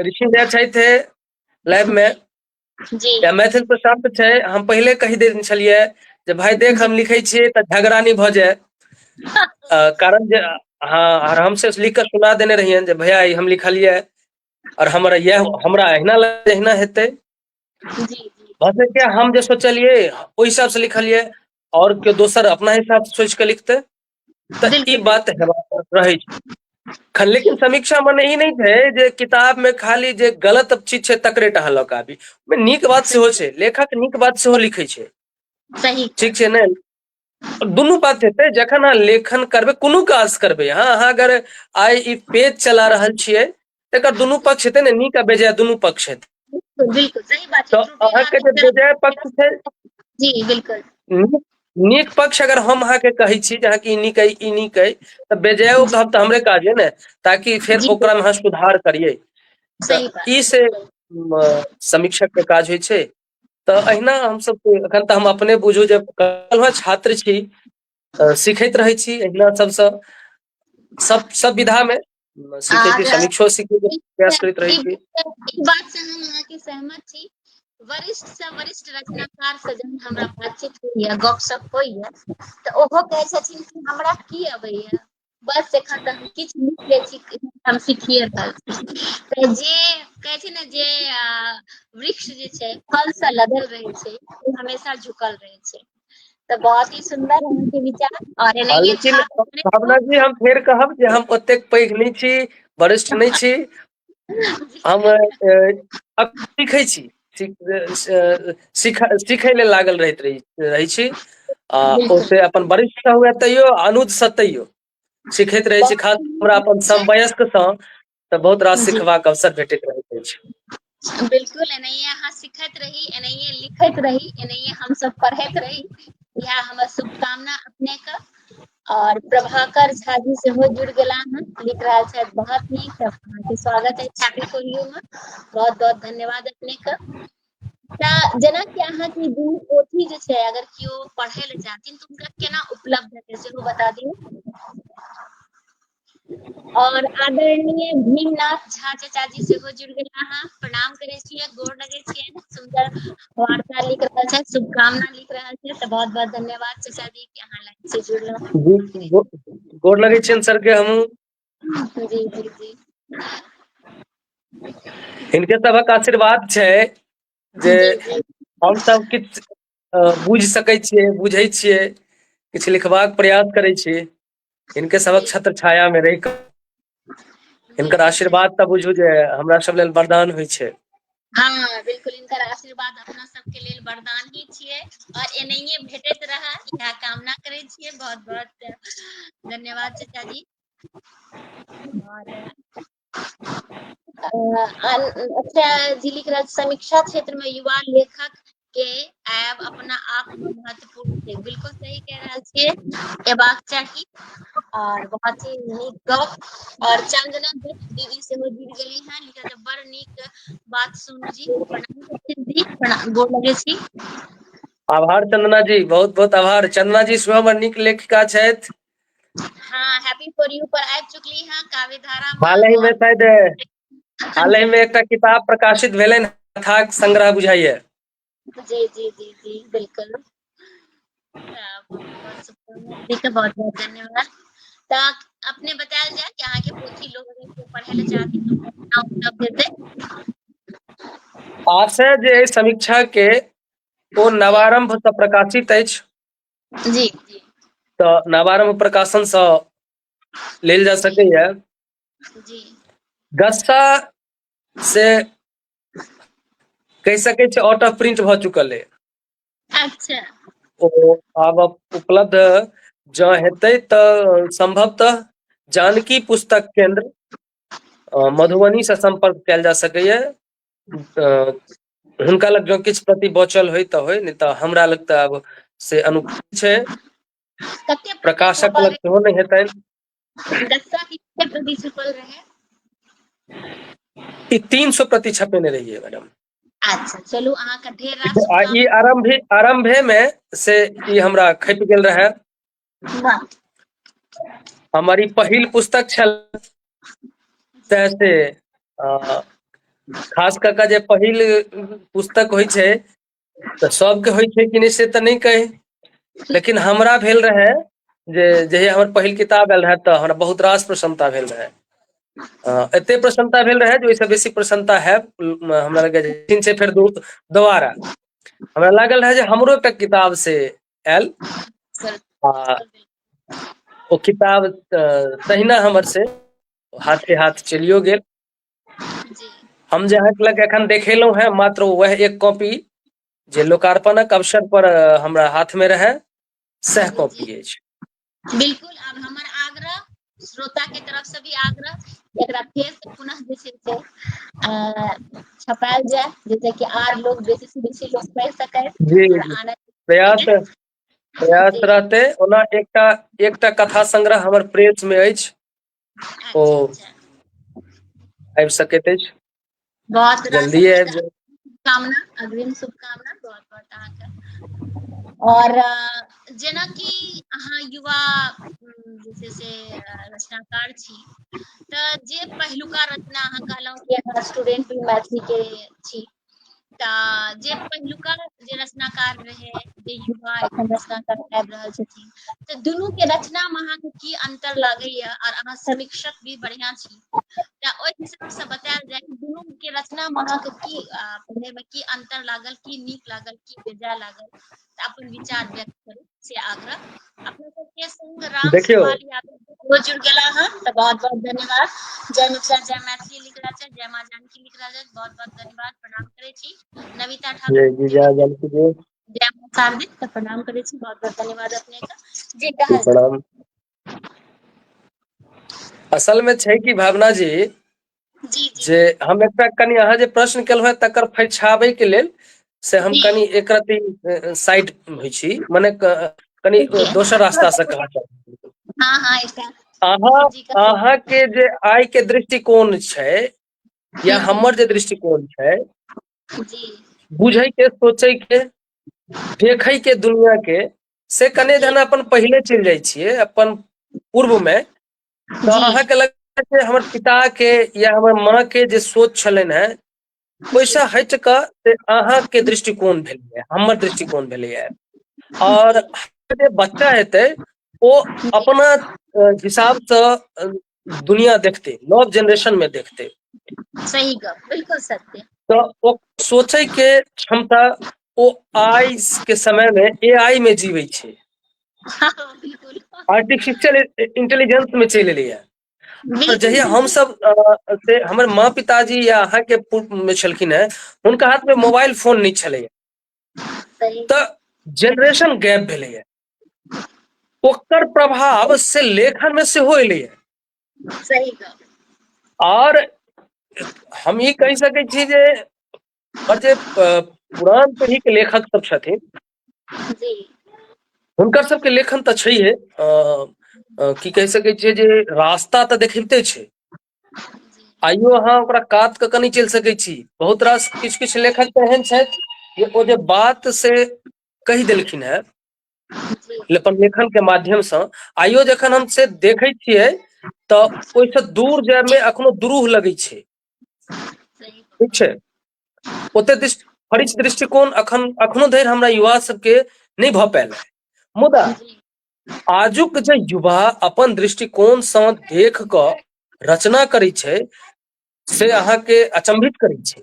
ऋषि दे छथि लाइव में, जी जी या मैथिल प्रशांत छै। हम पहिले कहि देने छलियै जे भाय देख जी हम लिखै छियै तऽ झगड़ा नहि भऽ जाय। कारण जे हाँ, और हम से लिख कऽ सुना देने रहियन जे भैया ई हम लिखलियै, और हमरा अहिना हेतै। जी जी भऽ सकै हम जे सोचलियै ओहि हिसाब से लिखलियै, और केओ दोसर अपना हिसाब से सोचि कऽ लिखतै, तऽ ई बिल्कुल बात बिल्कुल हेबाक रहै छै। लेकिन जी समीक्षा मने ई नहि छै जे किताब में खाली जे गलत चीज छै तकरे टा अहाँ लऽ कऽ आबी। नीक बात सेहो छै, लेखक नीक बात सेहो लिखै छै, सही ठीक छै ने। दुनू बात हेतै जखन अहाँ लेखन करबै, कोनो काज करबै अहाँ अगर आइ ई पेज चला रहल छियै, एकर दुनू पक्ष हेतै ने, नीक आ बेजाय दुनू पक्ष हेतै। बिल्कुल बिल्कुल सही बात छै, तऽ त्रुटि अहाँके जे रहतै बेजाय पक्ष छै, जी बिल्कुल नीक पक्ष अगर हम अहाँके कहै छी जे अहाँके ई नीक अइ ई नीक अइ, तऽ बेजायो जी कहब तऽ हमरे काज अइ ने, ताकि फेर जी ओकरा में अहाँ सुधार करियै। सही बात ई से समीक्षक के काज होइ छै। तऽ अहिना हम सब अखन तऽ हम अपने बुझू जे छात्र छी, सीखैत रहै छी अहिना सबसँ, सब विधा में सीखै छी, आर समीक्षो सीखै के प्रयास करैत रहै छी। ई बात से हम अहाँ के सहमत छी। वरिष्ठ से वरिष्ठ रचनाकार से जब हमरा बातचीत होइया, गपशप होइया, तऽ ओहो कहै छथिन कि हमरा की अबैया, बस एखन तऽ हम किछु लिख लै छी, हम सीखिए रहल छी। तऽ जे कहै छै ने, जे वृक्ष जे छै फल से लदल रहे छै, वो हमेशा झुकल रहे छै। तऽ बहुत ही सुंदर अहाँके विचार, और एनाहिए लेकिन छात्र भावना जी, हम फेर कहब जे हम ओतेक पैघ नहि छी, वरिष्ठ नहि छी। हम सीखै छी, सीखै लेल लागल रहै छी। आ बिल्कुल ओते अपन वरिष्ठ हुए तैयो, अनुज से तैयो सिखैत रहै छी। खास हमरा अपन छै। समवयस्क सँ तऽ बहुत रास जी सिखबाक अवसर भेटैत रहैत अछि। बिल्कुल, एनाहिए अहाँ सिखैत रही, एनाहिए लिखैत रही, एनाहिए हम सब पढ़ैत रही, इएह हमर शुभकामना अपने के। और प्रभाकर झा जी सेहो जुड़ गेला हन, लिख रहल छथि बहुत नीक, अहाँके स्वागत है हैप्पी फॉर यू में, बहुत बहुत धन्यवाद अपने के। तऽ जेनाकि अहाँके दुनू पोथी जे छै, अगर केओ पढ़ै ले चाहथिन तऽ हुनका केना उपलब्ध हेतै सेहो बता दियौ। और आदरणीय भीमनाथ झा चाचा जी सेहो जुड़ गेला हन, प्रणाम करै छियै, गोर लगै छियै, सुंदर वार्ता लिख रहल छै, शुभकामना लिख रहल छै, तऽ बहुत बहुत धन्यवाद चाचा जी कि अहाँ लाइन से जुड़लहुँ। गोर लगै छियनि सर के हमहूँ। जी जी जी। हिनके सभक आशीर्वाद छै जे जी जी हमसभ किछु बुझि सकै छियै, बुझै छियै, किछु लिखबाक प्रयास करै छी, हिनके जी सबक छत्र छाया में रहि कऽ। जी हिनकर बिल्कुल। आशीर्वाद तऽ बुझू जे हमरा सब लेल वरदान होइ छै। हाँ बिल्कुल, हिनकर आशीर्वाद अपना सबके लेल वरदान ही छियै, और एनाहिए भेटैत रहै, इएह कामना करै छियै। बहुत बहुत धन्यवाद चाचा जी। और अच्छा जी लिख रहल, समीक्षा क्षेत्र में युवा लेखक के आयब अपना आप में महत्वपूर्ण छै, बिल्कुल सही कह रहल छियै, एबाक चाही। और बहुत ही नीक गप। और चंदना दीदी सेहो जुड़ गेली हैं, लिखल छै बड़ नीक बात सुनू जी, प्रणाम दी, प्रणाम, गोर लगै छी। आभार चंदना जी, बहुत बहुत आभार। चंदना जी सेहो हमर नीक लेखिका छथि। हाँ, हैप्पी फॉर यू पर आबि चुकली हैं काव्य धारा हाल में, ही में और शायद हाल ही में एकटा किताब प्रकाशित भेलनि, कथाक संग्रह बुझाइया। जी जी जी जी बिल्कुल। बहुत बहुत शुभकामना, बहुत बहुत धन्यवाद। तऽ अपने बतायल जाय कि अहाँ के पोथी लोग अगर केओ पढ़ै ले चाहथिन तऽ केना उपलब्ध हेतै। आशय जे एहि समीक्षा के ओ जी नवारंभ सँ प्रकाशित अछि, जी जी तऽ नवारंभ प्रकाशनसँ लेल जा जी सकैया। जी गस्सा से कहि सकै छै आउट ऑफ प्रिंट भऽ चुकल है। अच्छा। ओ आब उपलब्ध जँ हेतै तऽ सम्भवतः जानकी पुस्तक केंद्र, जी मधुबनी से संपर्क कयल जा सकैया। हुनका लग जँ किछु प्रति बचल होय तऽ होय, नहि तऽ हमरा लग तऽ आब से अनुपलब्ध छै। कते प्रति प्रकाशक छपल लग सेहो नहि हेतनि। रहे, गस्सा की कते प्रति छपल रहे। ई 300 प्रति छपेने रहियै मैडम। अच्छा, चलू अहाँके ढेर रास आ ई शुभकामना। आरंभे में से ई हमरा खपि गेल रहै। वाह। हमर ई पहिल पुस्तक छल, तें से खास कऽ कऽ जे पहिल पुस्तक होइ छै तऽ सबके होइ छै कि नहि से तऽ नहि कही, लेकिन हमरा भेल रहै जे जहिया हमर पहिल किताब आयल रहै तऽ हमरा बहुत रास प्रसन्नता भेल रहै। एते प्रसन्नता भेल रहै जे ओहिसँ बेसी प्रसन्नता हैब हमरा लग छै फेर दोबारा हमरा लागल रहै जे हमरो एकटा किताब से आयल, आ ओ किताब तहिना हमर से हाथे हाथ चलियो गेल। जी हम जे अहाँके लग एखन देखेलहुं हेँ मात्र वह एक कॉपी जे लोकार्पणक अवसर पर हमरा हाथ में रहै, सएह जी जी कॉपी अछि। बिल्कुल। अब हमर आग्रह, श्रोता के तरफ से भी आग्रह, एकरा फेर से पुनः जे छै से छपायल जाय, जैसे कि आर लोग बेसी से बेसी लोग पढ़ि सकै जी और जी प्रयास आनंद। प्रयास जी रहतै। ओना एकटा कथा संग्रह हमर प्रेस में अछि, ओ अच्छा अच्छा आबि सकैत अछि। बहुत रास जल्दी आबि जायब। शुभकामना, अग्रिम शुभकामना बहुत बहुत अहाँके। और जेना कि अहाँ युवा जे छै से रचनाकार छी, तऽ जे पहिलुका रचना अहाँ कहलहुँ कि अहाँ स्टूडेंट भी मैथिली के छी, तऽ जे पहिलुका जे रचनाकार रहे, जे युवा एखन रचनाकार आबि रहल छथिन, तऽ दुनू के रचना में अहाँके की अंतर लगैया, और अहाँ समीक्षक भी बढ़िया छी, तऽ ओहि हिसाब से बतायल जाय कि दुनू के रचना में अहाँके की पढ़े में की अंतर लागल, की नीक लागल, की बेजाय लागल, तऽ अपन विचार व्यक्त करू से आग्रह। अपने सबके संग राम देखियौ, सुपाल यादव जुड़ गेला हँ, तऽ बहुत बहुत धन्यवाद। जय मिथिला जय मैथिली लिख रहा है, जय माँ जानकी लिख रहा है, बहुत बहुत धन्यवाद, प्रणाम करे छी। नविता ठाकुर जय जी, जय जानकी जी, जय माँ शारदे, तऽ प्रणाम करे छी, बहुत बहुत धन्यवाद अपने का जी। जी कहल जाय प्रणाम। असल में छै कि भावना जी, जी जी जे हम एकटा कनि अहाँ जे प्रश्न केलहुँ तकर फैछाबै के लेल से हम जी कनि एक रत्ती साइड होइ छी, मने कनि ठीक है। दोसर रास्ता से कहऽ चाहब। हाँ हाँ एकटा अहाँ जी कहू। अहाँके जे आइ के दृष्टिकोण छै, या हमर जे दृष्टिकोण छै, जी बुझै के, सोचै के, देखै के दुनिया के, से कने जी जहन अपन पहिले चलि जाइ छियै अपन पूर्व में, तऽ जी अहाँके लगता है हमर पिता के या हमर माँ के जे सोच छलनि हैं, जी ओहिसँ हटि कऽ से अहाँके दृष्टिकोण भेलैए, हमर दृष्टिकोण भेलैए। और जी जे बच्चा हेतै ओ जी अपना हिसाबसँ दुनिया देखतै, नव जेनरेशन में देखतै, सही गप, बिल्कुल सत्य। तऽ ओ सोचै के क्षमता ओ आइ के समय में एआई में जीवै छै, हाँ बिल्कुल आर्टिफिशियल इंटेलिजेंस में चलि एलैए। और बिल्कुल जहिया बिल्कुल हमसब से हमर माँ पिताजी या अहाँके पूर्व में छलखिन हैं, हुनका हाथ में मोबाइल फोन नहीं छलैया, सही तऽ जेनरेशन गैप भेलैया, ओकर प्रभाव से लेखन में सेहो एलैया। सही गप। और हम ई कहि सकै छी जे और जे पुरान पीढ़ी के लेखक सब छथिन, जी हुनकर सबके लेखन तऽ छैहे, की कहि सकै छियै जे रास्ता तऽ देखबिते छै, जी आइयो अहाँ ओकरा कात कऽ नहि चलि सकै छी। बहुत रास किछु किछु लेखक तऽ एहन छथि जे ओ जे बात से कहि देलखिन हैं जी अपन लेखन के माध्यम से, आइयो जखन हम से देखै छियै तऽ ओहिसँ दूर जाय में एखनो दुरूह लगै छै, सही ठीक छै। ओते फरिच दृष्टिकोण अखनो धरि हमरा युवा सबके नहि भऽ पायल है, मुदा जी आजुक जे युवा अपन दृष्टिकोणसँ देख कऽ रचना करै छै, से अहाँके अचंभित करै छै।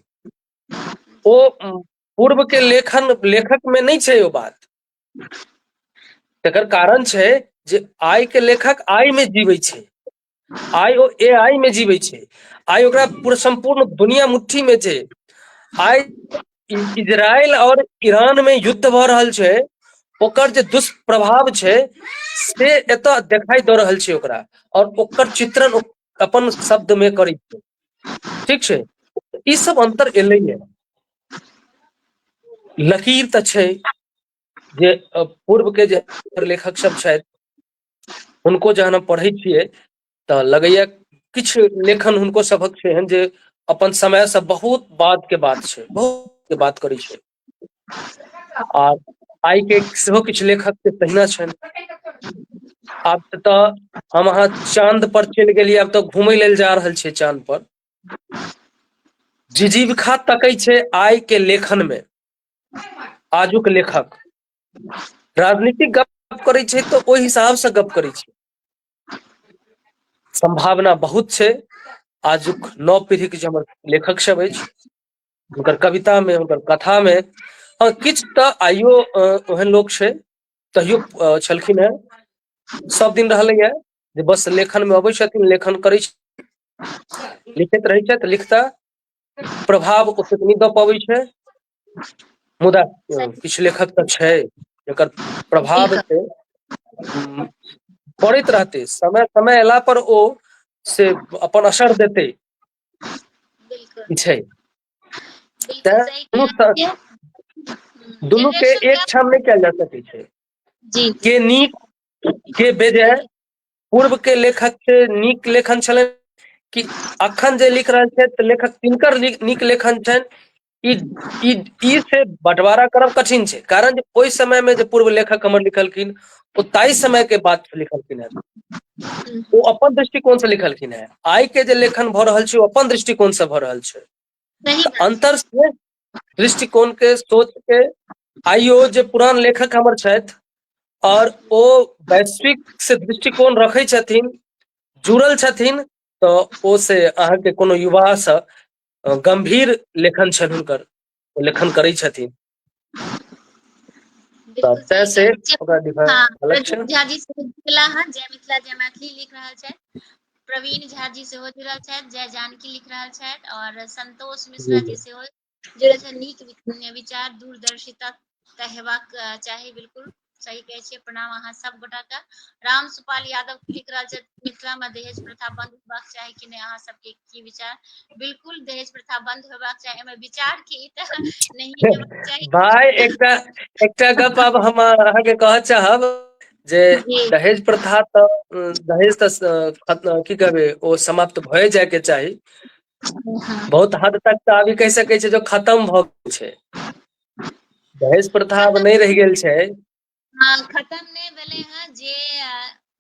ओ पूर्व के लेखक में नहीं छै ओ बात। तकर कारण छै जे आइ के लेखक आइ में जीवै छै, आइ ओ एआई में जीवै छै, आइ ओकरा पूरा संपूर्ण दुनिया मुट्ठी में छै। आइ इजराइल और ईरान में युद्ध भऽ रहल छै, ओकर जे दुष्प्रभाव छै से एतय देखाई दऽ रहल छै ओकरा, और ओकर चित्रण अपन शब्द में करै छै, ठीक छै। ई सब अंतर एलैया, लकीर तऽ छै जे पूर्व के जे लेखक सब छथि, हुनको जहन हम पढ़ै छियै तऽ लगैया किछु लेखन हुनको सभक छै एहन जे अपन समय से बहुत बाद के बात छै, बहुत के बात करै छै। आ आइ के सेहो किछु लेखक के तहिना छनि। आब तऽ हम अहाँ चाँद पर चलि गेलियै, आब तऽ घूमय लेल जा रहल छियै चाँद पर। जिजीविका तकै छै आइ के लेखन में, आजुक लेखक राजनीतिक गप करै छै तऽ ओहि हिसाब से गप करै छै। संभावना बहुत छै आजुक नव पीढ़ी के जे हमर लेखक सब अछि, हुनकर कविता में, हुनकर कथा में, और किछु तऽ आइयो ओहन लोक छै, तैयो छलखिन हैं, सब दिन रहलैया जे बस लेखन में अबै छथिन, लेखन करै छै, लिखैत रहै छथि, लिखता प्रभाव ओतेक नहि दऽ पबै छै, मुदा सही किछु लेखक तऽ छै जकर प्रभाव बिल्कुल छै पड़ैत रहतै, समय समय अयला पर ओ से अपन असर देतै, बिल्कुल ई छै। बिल्कुल तें सही कह रहे हैं। दुनू के जनरेशन एक गैप ठाम नहि कयल जा सकै छै, जी जी के नीक के बेजाय। सही पूर्व के लेखक के नीक लेखन छलनि, कि अखन जे लिख रहल छथि तऽ लेखक तिनकर नीक लेखन छनि। ई से बंटवारा करब कठिन छै, कारण जे ओहि समय में जे पूर्व लेखक हमर लिखलखिन ओ ताहि समय के बात लिखलखिन है, ओ अपन दृष्टिकोण से लिखलखिन है। आइ के जे लेखन भऽ रहल छै ओ अपन दृष्टिकोण से भऽ रहल छै। सही बात अंतर से दृष्टिकोण के सोच के आइयो जे पुरान लेखक हमर छथि और ओ वैश्विक से दृष्टिकोण रखै छथिन, जुड़ल छथिन, तऽ ओ से अहाँके कोनो युवा से गंभीर लेखन छनि हुनकर, ओ लेखन करै छथिन। बिल्कुल तै सही से कहै छियै। ओकरा हाँ, डिफरेंस अलग छै। प्रदीप झा जी सेहो मिथिला हँ, जय मिथिला जय मैथिली लिख रहल छथि। प्रवीण झा जी सेहो जुड़ल छथि, जय जानकी लिख रहल छथि, और संतोष मिश्रा जी सेहो जुड़ल छथि। नीक विचार दूरदर्शिता तऽ हेबाक चाही, बिल्कुल सही कहै छियै। प्रणाम अहाँ सब गोटा के। राम सुपाल यादव लिख रहल छथि, मिथिला में दहेज प्रथा बंद होबाक चाही कि नहीं, अहाँ सबके की विचार। बिल्कुल दहेज प्रथा बंद होबाक चाही, एमे विचार की तऽ नहीं हेबाक चाही। भाई एकटा गप आब हम अहाँके कहऽ चाहब जे जी दहेज प्रथा तऽ दहेज तऽ की कहबै ओ समाप्त भए जाय के चाही। हाँ, बहुत हद तक तऽ अभी कहि सकै छै जो खत्म भऽ गेल छै, दहेज प्रथा आब खत्म नहि रहि गेल छै। हाँ, खत्म नहीं भेले हैं। जे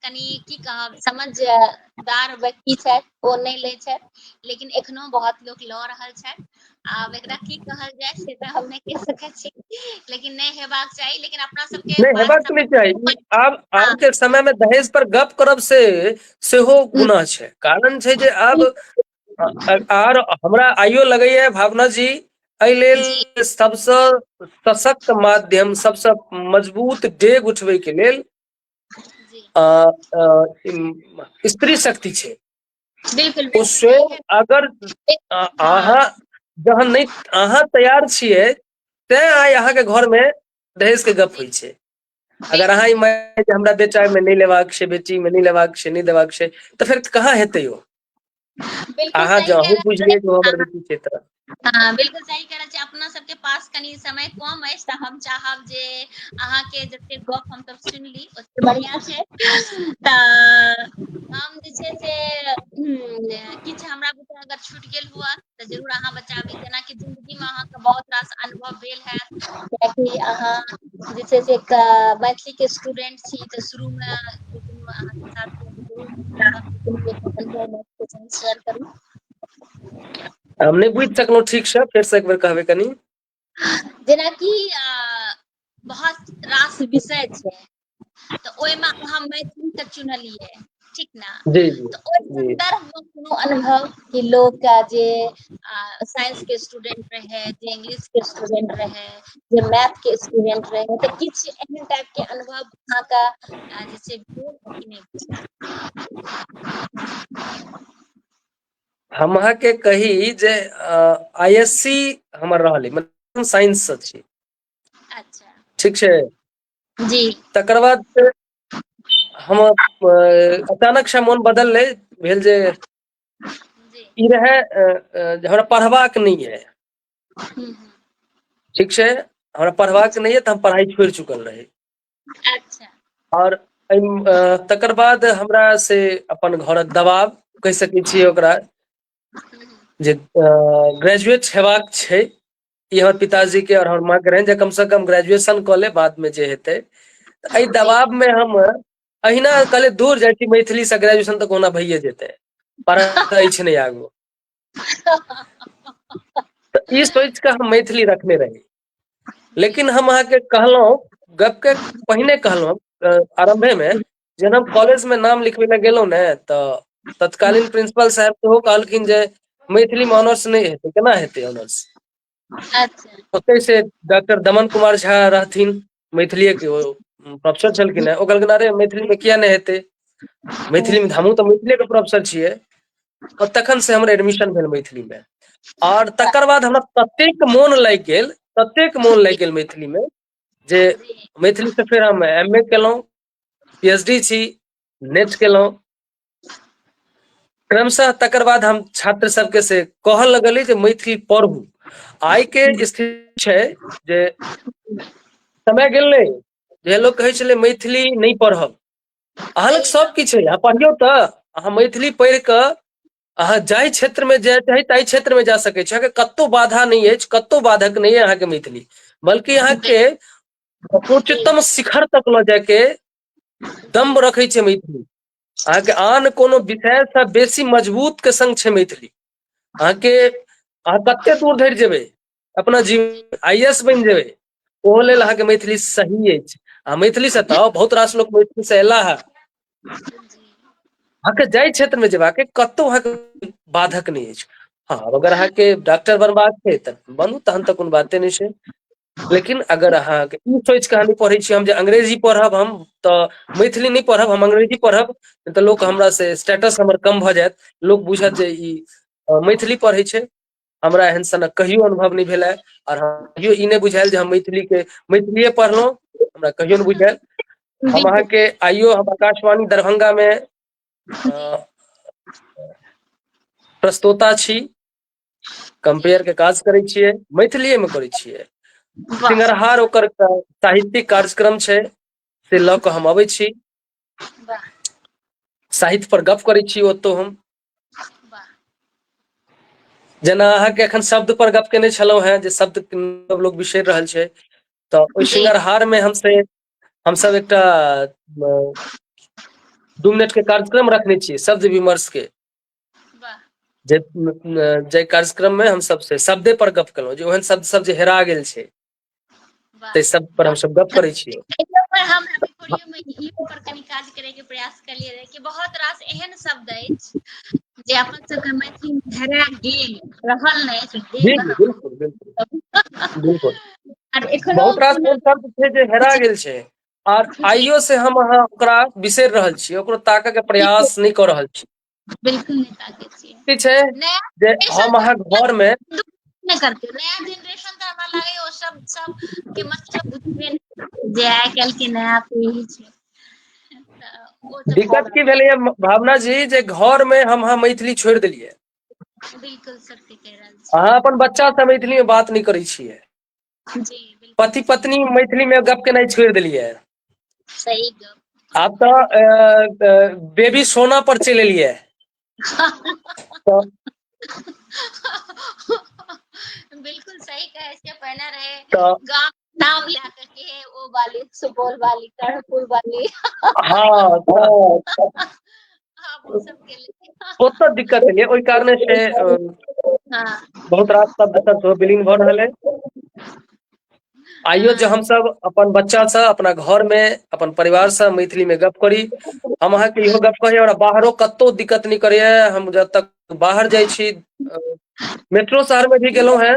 कनी की कहब समझदार व्यक्ति छथि ओ नहीं ले छथि, लेकिन एखनो बहुत लोग लऽ रहल छथि। आब एकरा की कहल जाय से तऽ हम नहीं कह सकै छी, लेकिन नहीं हेबाक चाही। लेकिन अपना सबके नहीं पास हेबाक नहि चाही। ई आब हाँ, के समय में दहेज पर गप करब से सेहो गुनाह छै। कारण छै जे आब आर हमरा आइयो लगैया भावना जी एहि जी लेल सबसँ सशक्त माध्यम, सबसँ मजबूत डेग उठबै के लेल जी स्त्री शक्ति छै। बिल्कुल ओ बिल्कुल सही स्वयं है। अगर हाँ अहाँ जहन नहीं अहाँ तैयार छियै तें आइ अहाँके घर में दहेज के गप जी होइ छै। अगर बिल्कुल अहाँ ई बिल्कुल हमरा बेटा में नहीं लेबाक छै, बेटी में नहीं लेबाक छै, नहीं देबाक छै, तऽ फेर कहाँ हेतै ओ। बिल्कुल अहाँ सही जँ कह अहूँ रहल बुझलियै छै। जे ओ हमर हाँ बेटी छै तऽ हाँ, बिल्कुल सही कह रहल छी। अपना सबके पास कनी समय कम अछि, तऽ हम चाहब जे अहाँके जते गप हम सब सुनली ओते बढ़िया छै। तऽ हम जे छै से किछु हमरा बुते अगर छूटि गेल हुए तऽ जरूर अहाँ बचाबी। जेनाकि जिंदगी में अहाँके बहुत रास अनुभव भेल हैत, कियाकि अहाँ जे छै से एक मैथिली के स्टूडेंट छी, तऽ शुरू में अहाँके साथ जरूर शेयर करू। हम नहीं बुझि सकलहुँ ठीक से, फेर से एक बेर कहबै कनी। जेनाकि बहुत रास विषय छै, तऽ ओहिमे अहाँ मैथिली के चुनलियै, ठीक ना। जी जी तऽ ओहि जी संदर्भ में कोनो अनुभव कि लोग के जे साइंस के स्टूडेंट रहे, जे इंग्लिश के स्टूडेंट रहे, जे मैथ के स्टूडेंट रहे, तऽ किछु एहन टाइप के अनुभव अहाँके जे छै भेल कि नहीं भेल। हम अहाँके कही जे ISC हमर रहलै, मतलब हम साइंस से छी, अच्छा ठीक छै। जी तकर बाद हम अचानक से मोन बदललै, भेल जे जी ई रहै जे हमरा पढ़बाक नहीं है, हम्म, ठीक छै। हमरा पढ़बाक नहीं है तऽ हम पढ़ाई छोड़ि चुकल रही। अच्छा और तकर बाद हमरा से अपन घरक दबाव कहि सकै छियै ओकरा, जे ग्रेजुएट हेबाक छै। ई हमर पिताजी के और हमर माँ के रहनि जे कम से कम ग्रेजुएशन कऽ ले, बाद में जे हेतै। तऽ एहि जी दबाब में हम अहिना कहलियै दूर जाइ छी, मैथिली से ग्रेजुएशन तऽ कोना भइए जेतै, पढ़ाई अछि नहीं आगू। तऽ ई सोचि कऽ हम मैथिली रखने रही। जी लेकिन हम अहाँके कहलहुँ, गप के पहिने कहलहुँ आरंभे में, जहन हम कॉलेज में नाम लिखबै लए गेलहुँ ने, तऽ तत्कालीन प्रिंसिपल साहब सेहो कहलखिन जे मैथिली में ऑनर्स नहीं हेतै। केना हेतै ऑनर्स। अच्छा ओतै से डॉक्टर दमन कुमार झा रहथिन, मैथिलीए के ओ प्रोफेसर छलखिन हेँ। ओ कहलखिन अरे मैथिली में किया नहीं हेतै, मैथिली में हमहूँ तऽ मैथिलीए के प्रोफेसर छियै। और तखन से हमर एडमिशन भेल मैथिली में। और तकर बाद हमरा ततेक मोन लागि गेल, ततेक मोन लागि गेल मैथिली में, जे जी मैथिली से फेर हम MA केलहुँ, PhD छी, नेट केलहुँ। क्रमशः तकर बाद हम छात्र सबके से कहऽ लगलियै जे मैथिली पढ़ू। आइ के स्थिति छै जे समय गेलै जे लोक कहै छलै मैथिली नहीं पढ़ब। अहाँ लग सही सब बात किछु अइ, अहाँ पढ़ियौ तऽ। अहाँ मैथिली पढ़ि कऽ अहाँ जाहि क्षेत्र में जाय चाही ताहि क्षेत्र में जा सकै छी, अहाँके कतौ बाधा नहीं अछि, कतौ बाधक नहीं है अहाँके मैथिली, बल्कि अहाँके उच्चतम शिखर तक ल जाय के दम्भ रखै छै मैथिली। अहाँके आन कोनो विषय से बेसी मजबूत के संग छै मैथिली। अहाँके अहाँ कते दूर धरि जेबै, अपना जीवन आईएएस बनि जेबै, ओहो लेल अहाँके मैथिली सही अछि। आ मैथिली से तऽ बहुत रास लोक मैथिली से एला है, अहाँके जाहि क्षेत्र में जेबाक कतौ अहाँके बाधक नहीं अछि। हाँ, अगर अहाँके डॉक्टर बनबाक छै तऽ बनू, तहन तऽ कोनो बाते नहीं छै। लेकिन अगर अहाँके ई सोचि कऽ नहीं पढ़ै छी हम जे अंग्रेजी पढ़ब हम तऽ मैथिली नहीं पढ़ब, हम अंग्रेजी पढ़ब तऽ लोक हमरा से स्टेटस हमर कम भऽ जायत, लोक बुझत जे ई मैथिली पढ़ै छै। हमरा एहन सनक कहियो अनुभव नहीं भेल है, और कहियो ई नहीं बुझायल जे हम मैथिलीए पढ़लहुँ, हमरा कहियो नहीं बुझायल। हम अहाँके आइयो हम आकाशवाणी दरभंगा में प्रस्तोता छी, कंपेयर के काज करै छियै, मैथिलीए में करै छियै। सिंगरहार ओकर साहित्यिक कार्यक्रम छै, से लऽ कऽ हम अबै छी, साहित्य पर गप करै छी ओतौ हम। जेना अहाँके एखन शब्द पर गप केने छलहुँ हेँ, जे शब्द सब लोग बिसरि रहल छै, तऽ ओहि सिंगरहार में हमसब एकटा 2 मिनट के कार्यक्रम रखने छियै, शब्द विमर्श के, जे कार्यक्रम में हम सब से शब्दे पर गप केलहुँ, जे ओहन शब्द सब जे हेरा गेल छै ताहि सब पर हमसब गप करै छियै। हम हैप्पी फॉर यू में ई पर कनी काज करे के प्रयास कलिए रहे कि बहुत रास एहन शब्द अछि जे अपन सबके मैथिली में हेरा गेल, रहल नहीं छै। जी जी, बिल्कुल बिल्कुल बिल्कुल, बहुत रास एहन शब्द छै जे हेरा गेल छै, और आइयो से हम अहाँ ओकरा बिसरि रहल छियै, ओकरो ताकऽ के प्रयास नहीं कऽ रहल छी। बिल्कुल नहीं ताकै छियै। की छै जे हम अहाँ घर में नहीं करते, नया जनरेशन तो हमरा लागे ओ सब के मतलब बुझबे नहीं, जे आइ काल्हि के नया पीढ़ी छै। दिक्कत की भेलैया भावना जी, जे घर में हम अहाँ मैथिली छोड़ि देलियै। बिल्कुल सत्य कह रहल छी अहाँ अपन बच्चा से मैथिली में बात नहीं करै छियै, जी, बिल्कुल पति पत्नी मैथिली में गप केनाइ छोड़ि देलियै, सही गप। आब तऽ बेबी सोना पर चलि एलियै। तऽ बिल्कुल सही कहे छियै, पहिने रहे तऽ गाँव नाम ला के ओ वाली, सुपौल वाली, कर्णपुर वाली। हाँ, आब ओ सब गेलै। ओतऽ दिक्कत भेलै, ओहि कारणे से हाँ बहुत रास शब्द सब सेहो विलीन भऽ रहल है। आइयो जे हमसब अपन बच्चा से, अपना घर में, अपन परिवार से मैथिली में गप करी, हम अहाँके इहो गप कही, हमरा बाहरो कतौ दिक्कत नहीं करैया। हम जब तक बाहर जाइ छी, मेट्रो शहर में भी गेलहुं हैं,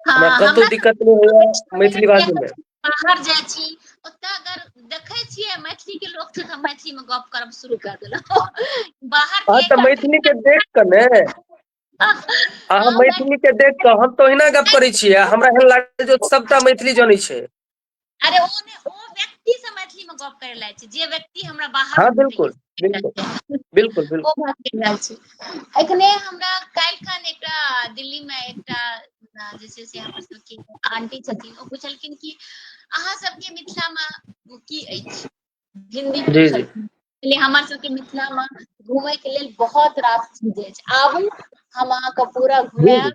हमरा कतौ दिक्कत नहीं होइया मैथिली बाजै में। बाहर जाइ छी, ओतऽ अगर देखै छियै मैथिली के लोक छै तऽ मैथिली में गप करब शुरू कर देलहुँ। बाहर हाँ, के तऽ मैथिली के देख कऽ ने, अहाँ मैथिली के देख कऽ हम तऽ ओहिना गप करै छियै, हमरा एहन लागै जे सबटा मैथिली जनै छै। अरे ओ ने, ओ व्यक्ति से मैथिली में गप करे लागै छै, जे व्यक्ति हमरा बाहर हाँ से बिल्कुल बिल्कुल बिल्कुल बिल्कुल। ओ बात कहि रहल छी। एखने हमरा काल्हि खन एकटा दिल्ली में एकटा जे छै से हमर सबके आंटी छथिन, ओ पूछलखिन कि अहाँ सबके मिथिला में की अछि, हिन्दी जी जी पूछलखिन। हमर सबके मिथिला में घूमय के लेल बहुत रास चीज अछि, आबू हम अहाँके पूरा जी जी। घुमायब।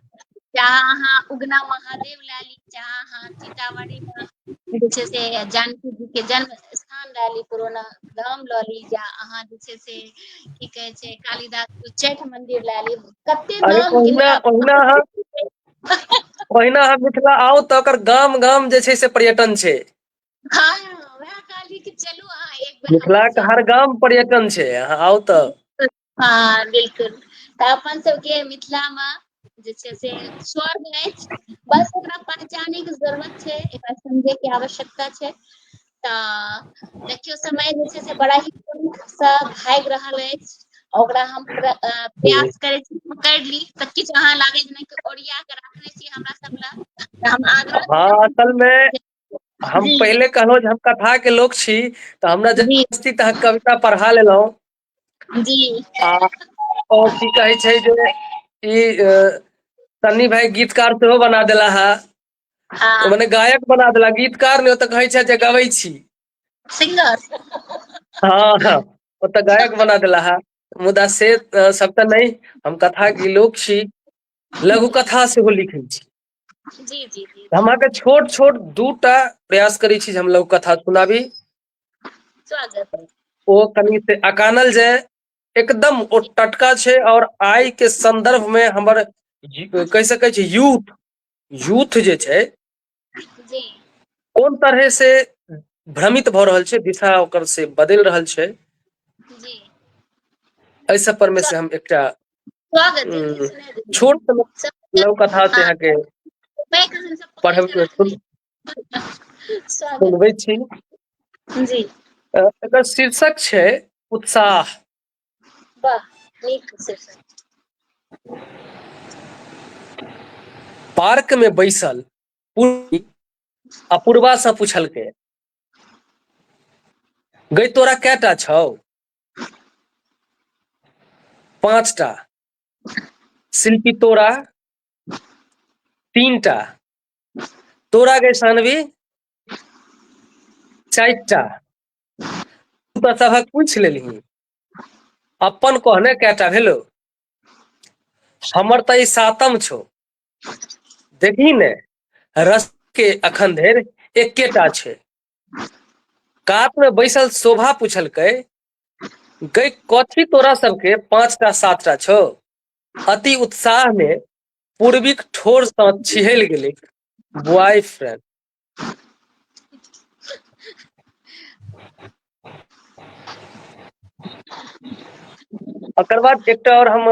चाहे अहाँ उगना महादेव लए ली, चाहे अहाँ सीतामढ़ी में जे छै से जानकी जी के जन्म स्थान लए ली, पुराना गाम लऽ ली, या अहाँ जे छै से की कहे छै कालिदास के उच्चैठ मंदिर लए ली, कते अरे नाम ओहिना गिनब। ओहिना अहाँ मिथिला आउ तऽ ओकर गाम गाम जे छै से पर्यटन छै। हाँ, वएह कहली कि चलू अहाँ एक बेर मिथिला हमर के हर गाम पर्यटन छै, अहाँ आउ तऽ। हाँ बिल्कुल, तऽ अपन सबके मिथिला में जे छै से स्वर्ग अछि, बस एकरा पहचाने के जरूरत छै, एकरा समझे के आवश्यकता छै। तऽ देखियौ समय जे छै से बड़ा ही से भागि रहल अछि, ओकरा हम प्रयास करै छी पकड़ि ली, तऽ किछु अहाँ लागे जेना ओरिया के राखने छी हमरा सब लए, तऽ हम आग्रह हाँ, करब असल में हम जी पहिले कहलहुँ जे हम कथा के लोक छी, तऽ हमरा जी जबरदस्ती तऽ कविता पढ़ा लेलहुँ। जी आ और की कहै छै जे ई सन्नी भाई गीतकार सेहो बना देला है, हाँ मने गायक बना देला, गीतकार ने, ओ तऽ कहै छै जे गबै छी। सिंगर। हाँ हाँ, ओ तऽ गायक बना देला है। मुदा से सबटा नहीं, हम कथा के लोक छी, लघु कथा सेहो लिखै छी। जी जी जी हम अहाँके छोट छोट दूटा प्रयास करै छी जे हम लघु कथा सुनाबी, स्वागत। ओ कनी से अकानल जाय, एकदम ओ टटका छै और आइ के संदर्भ में हमर कह सकै छी यूथ जे छै जी कोन तरह से भ्रमित भऽ रहल छै, दिशा ओकर से बदलि रहल छै, जी एहि सब पर में से हम एकटा स्वागत। जी जी सुना दीजिए। छोट सन सब लघु कथा से हाँ अहाँके मैं कसम से पकड़ के पढ़ब रख ली। स्वागत। सुनबै छी। जी एकर शीर्षक छै उत्साह। वाह, नीक शीर्षक। पार्क में बैसल पूर्वी अपूर्वा से पूछलकै, गई तोरा कैटा छौ? 5टा। शिल्पी तोरा? 3टा। तोरा गई सानवी? 4टा। तू तऽ सबक पूछ लेलही, अपन कहने कैटा भेलो? हमर तऽ ई 7म छौ। देखी ने, रस के अखन धरि एकेटा छै। कात में बैसल शोभा पूछलकै, गई कथी तोरा सबके 5टा 7टा छौ? अति उत्साह में पूर्वीक ठोर सँ छिहल गेलै, बॉयफ्रेंड। एकर बाद एकटा और हम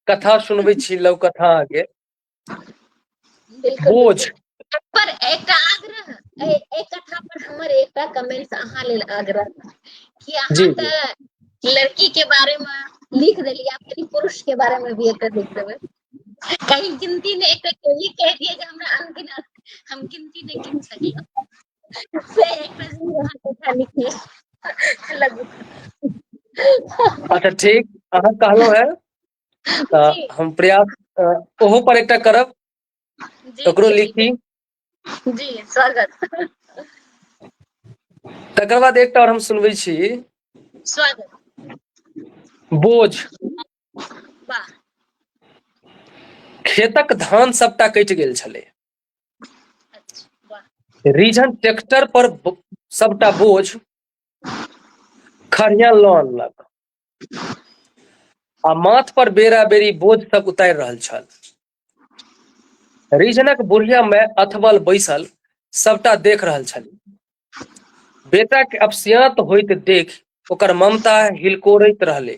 कथा सुनबै छी, लघु कथा आगे, बिल्कुल बोझ। बिल्कुल। पर एकटा आग्रह, एक कथा पर हमर एकटा कमेंट अहाँ लेल आग्रह कि अहाँ जी जी तऽ लड़की के बारे में लिख देलिए, आप कहीं पुरुष के बारे में भी एकटा लिख देबै। कहीं गिनती ने एकटा कोई कह दिए जे हमरा अनगिनत, हम गिनती नहीं गिन सकलहुँ से एकटा जरूर अहाँ कथा लिखिए लघु। अच्छा ठीक, अहाँ कहलहुँ है तऽ जी हम प्रयास ओहो पर एकटा करब, जी ओकरो जी लिखी। जी स्वागत। तकर बाद एकटा और हम सुनबै छी, स्वागत। बोझ। वाह। खेतक धान सबटा कटि गेल छलै, अच्छा वाह। रीझन ट्रैक्टर पर सबटा बोझ खरिया लऽ अनलक आ माथ पर बेरा बेरी बोझ सब उतारि रहल छल। रीझनक बुढ़िया माय अथबल बैसल सबटा देख रहल छली। बेटा के अपसियांत होइत देख ओकर ममता हिलकोरैत रहलै।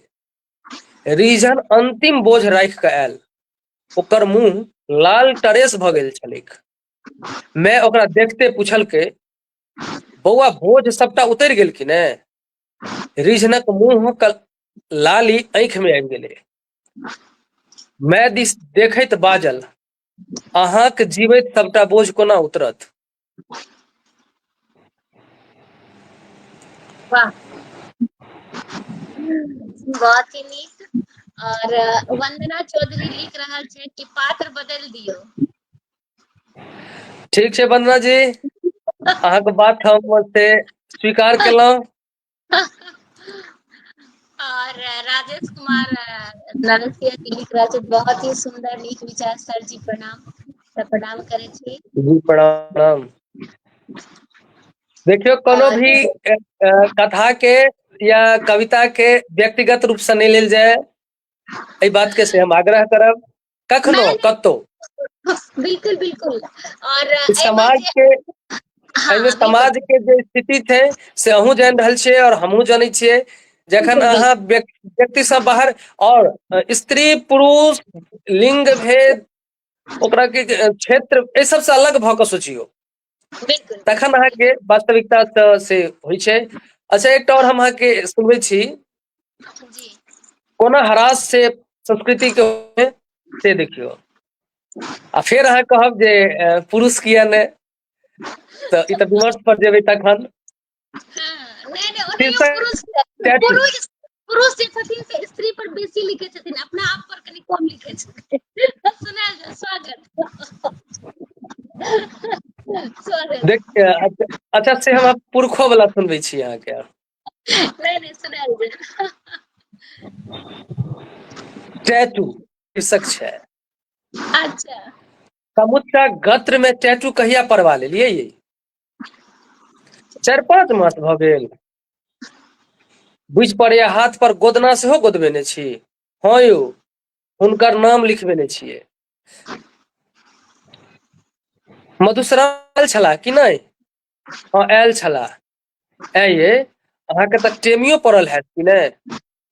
रीझन अंतिम बोझ राखि कऽ आयल, ओकर मुंह लाल टरेस भऽ गेल छलैक। माय ओकरा देखते पूछलकै, बौआ बोझ सबटा उतरि गेल कि ने? रीझनक मुंह लाली आंखि में आबि गेलै। माय दिस देखैत बाजल, अहाँक जीवैत सबटा बोझ कोना उतरत? वाह, बहुत ही नीक। और वंदना चौधरी लिख रहल छै कि पात्र बदल दियो। ठीक छै वंदना जी, अहाँके बात हम से स्वीकार केलहुँ। और राजेश कुमार नरसिया जी लिख रहल छै, बहुत ही सुंदर नीक विचार सर जी, प्रणाम। तऽ प्रणाम करै छी। जी प्रणाम। देखियो, कोनो और भी कथा के या कविता के व्यक्तिगत रूप से नहीं लेल जाय, एहि बात के से हम आग्रह करब। कखनो कतौ बिल्कुल बिल्कुल। और एहिमे समाज जे के, एहिमे हाँ बिल्कुल समाज के जे स्थिति छै से अहूँ जानि रहल छियै और हमहूँ जानै छियै। जखन बिल्कुल अहाँ व्यक्ति से बाहर, और स्त्री पुरुष लिंग भेद, ओकरा के क्षेत्र, एहि सबसे अलग भऽ कऽ सोचियौ, बिल्कुल तखन अहाँके वास्तविकता से होइ छै। अच्छा, एकटा और हम अहाँके सुनबै छी, जी कोना हरास से संस्कृति के से देखियौ, आ फिर अहाँ कहब जे पुरुष किया ने, तऽ ई तऽ विमर्श पर जेबै तखन। नहीं नहीं, ओनाहियो शीर्षक पुरुष टैटू। पुरुष पुरुष जे छथिन से स्त्री पर बेसी लिखै छथिन, अपना आप पर कनि कम लिखै छथिन। सुनायल जाउ, स्वागत। स्वागत। अच्छा से हम पुरखो वाला सुनबै छी अहाँके। नहीं नहीं, सुनायल जाउ। टैटू शीर्षक छै। अच्छा समुद्र गत्र में टैटू कहिया परवा लेलियै ये? 4-5 मास भऽ गेल। बुझि पड़ैया हाथ पर गोदना सेहो गोदबेने छी। हाँ यौ, हुनकर नाम लिखबेने छियै। मधुश्रावण छलाह कि नहीं? हाँ आयल छलाह। ये अहाँके तऽ टेमियो पड़ल हैत कि नहीं?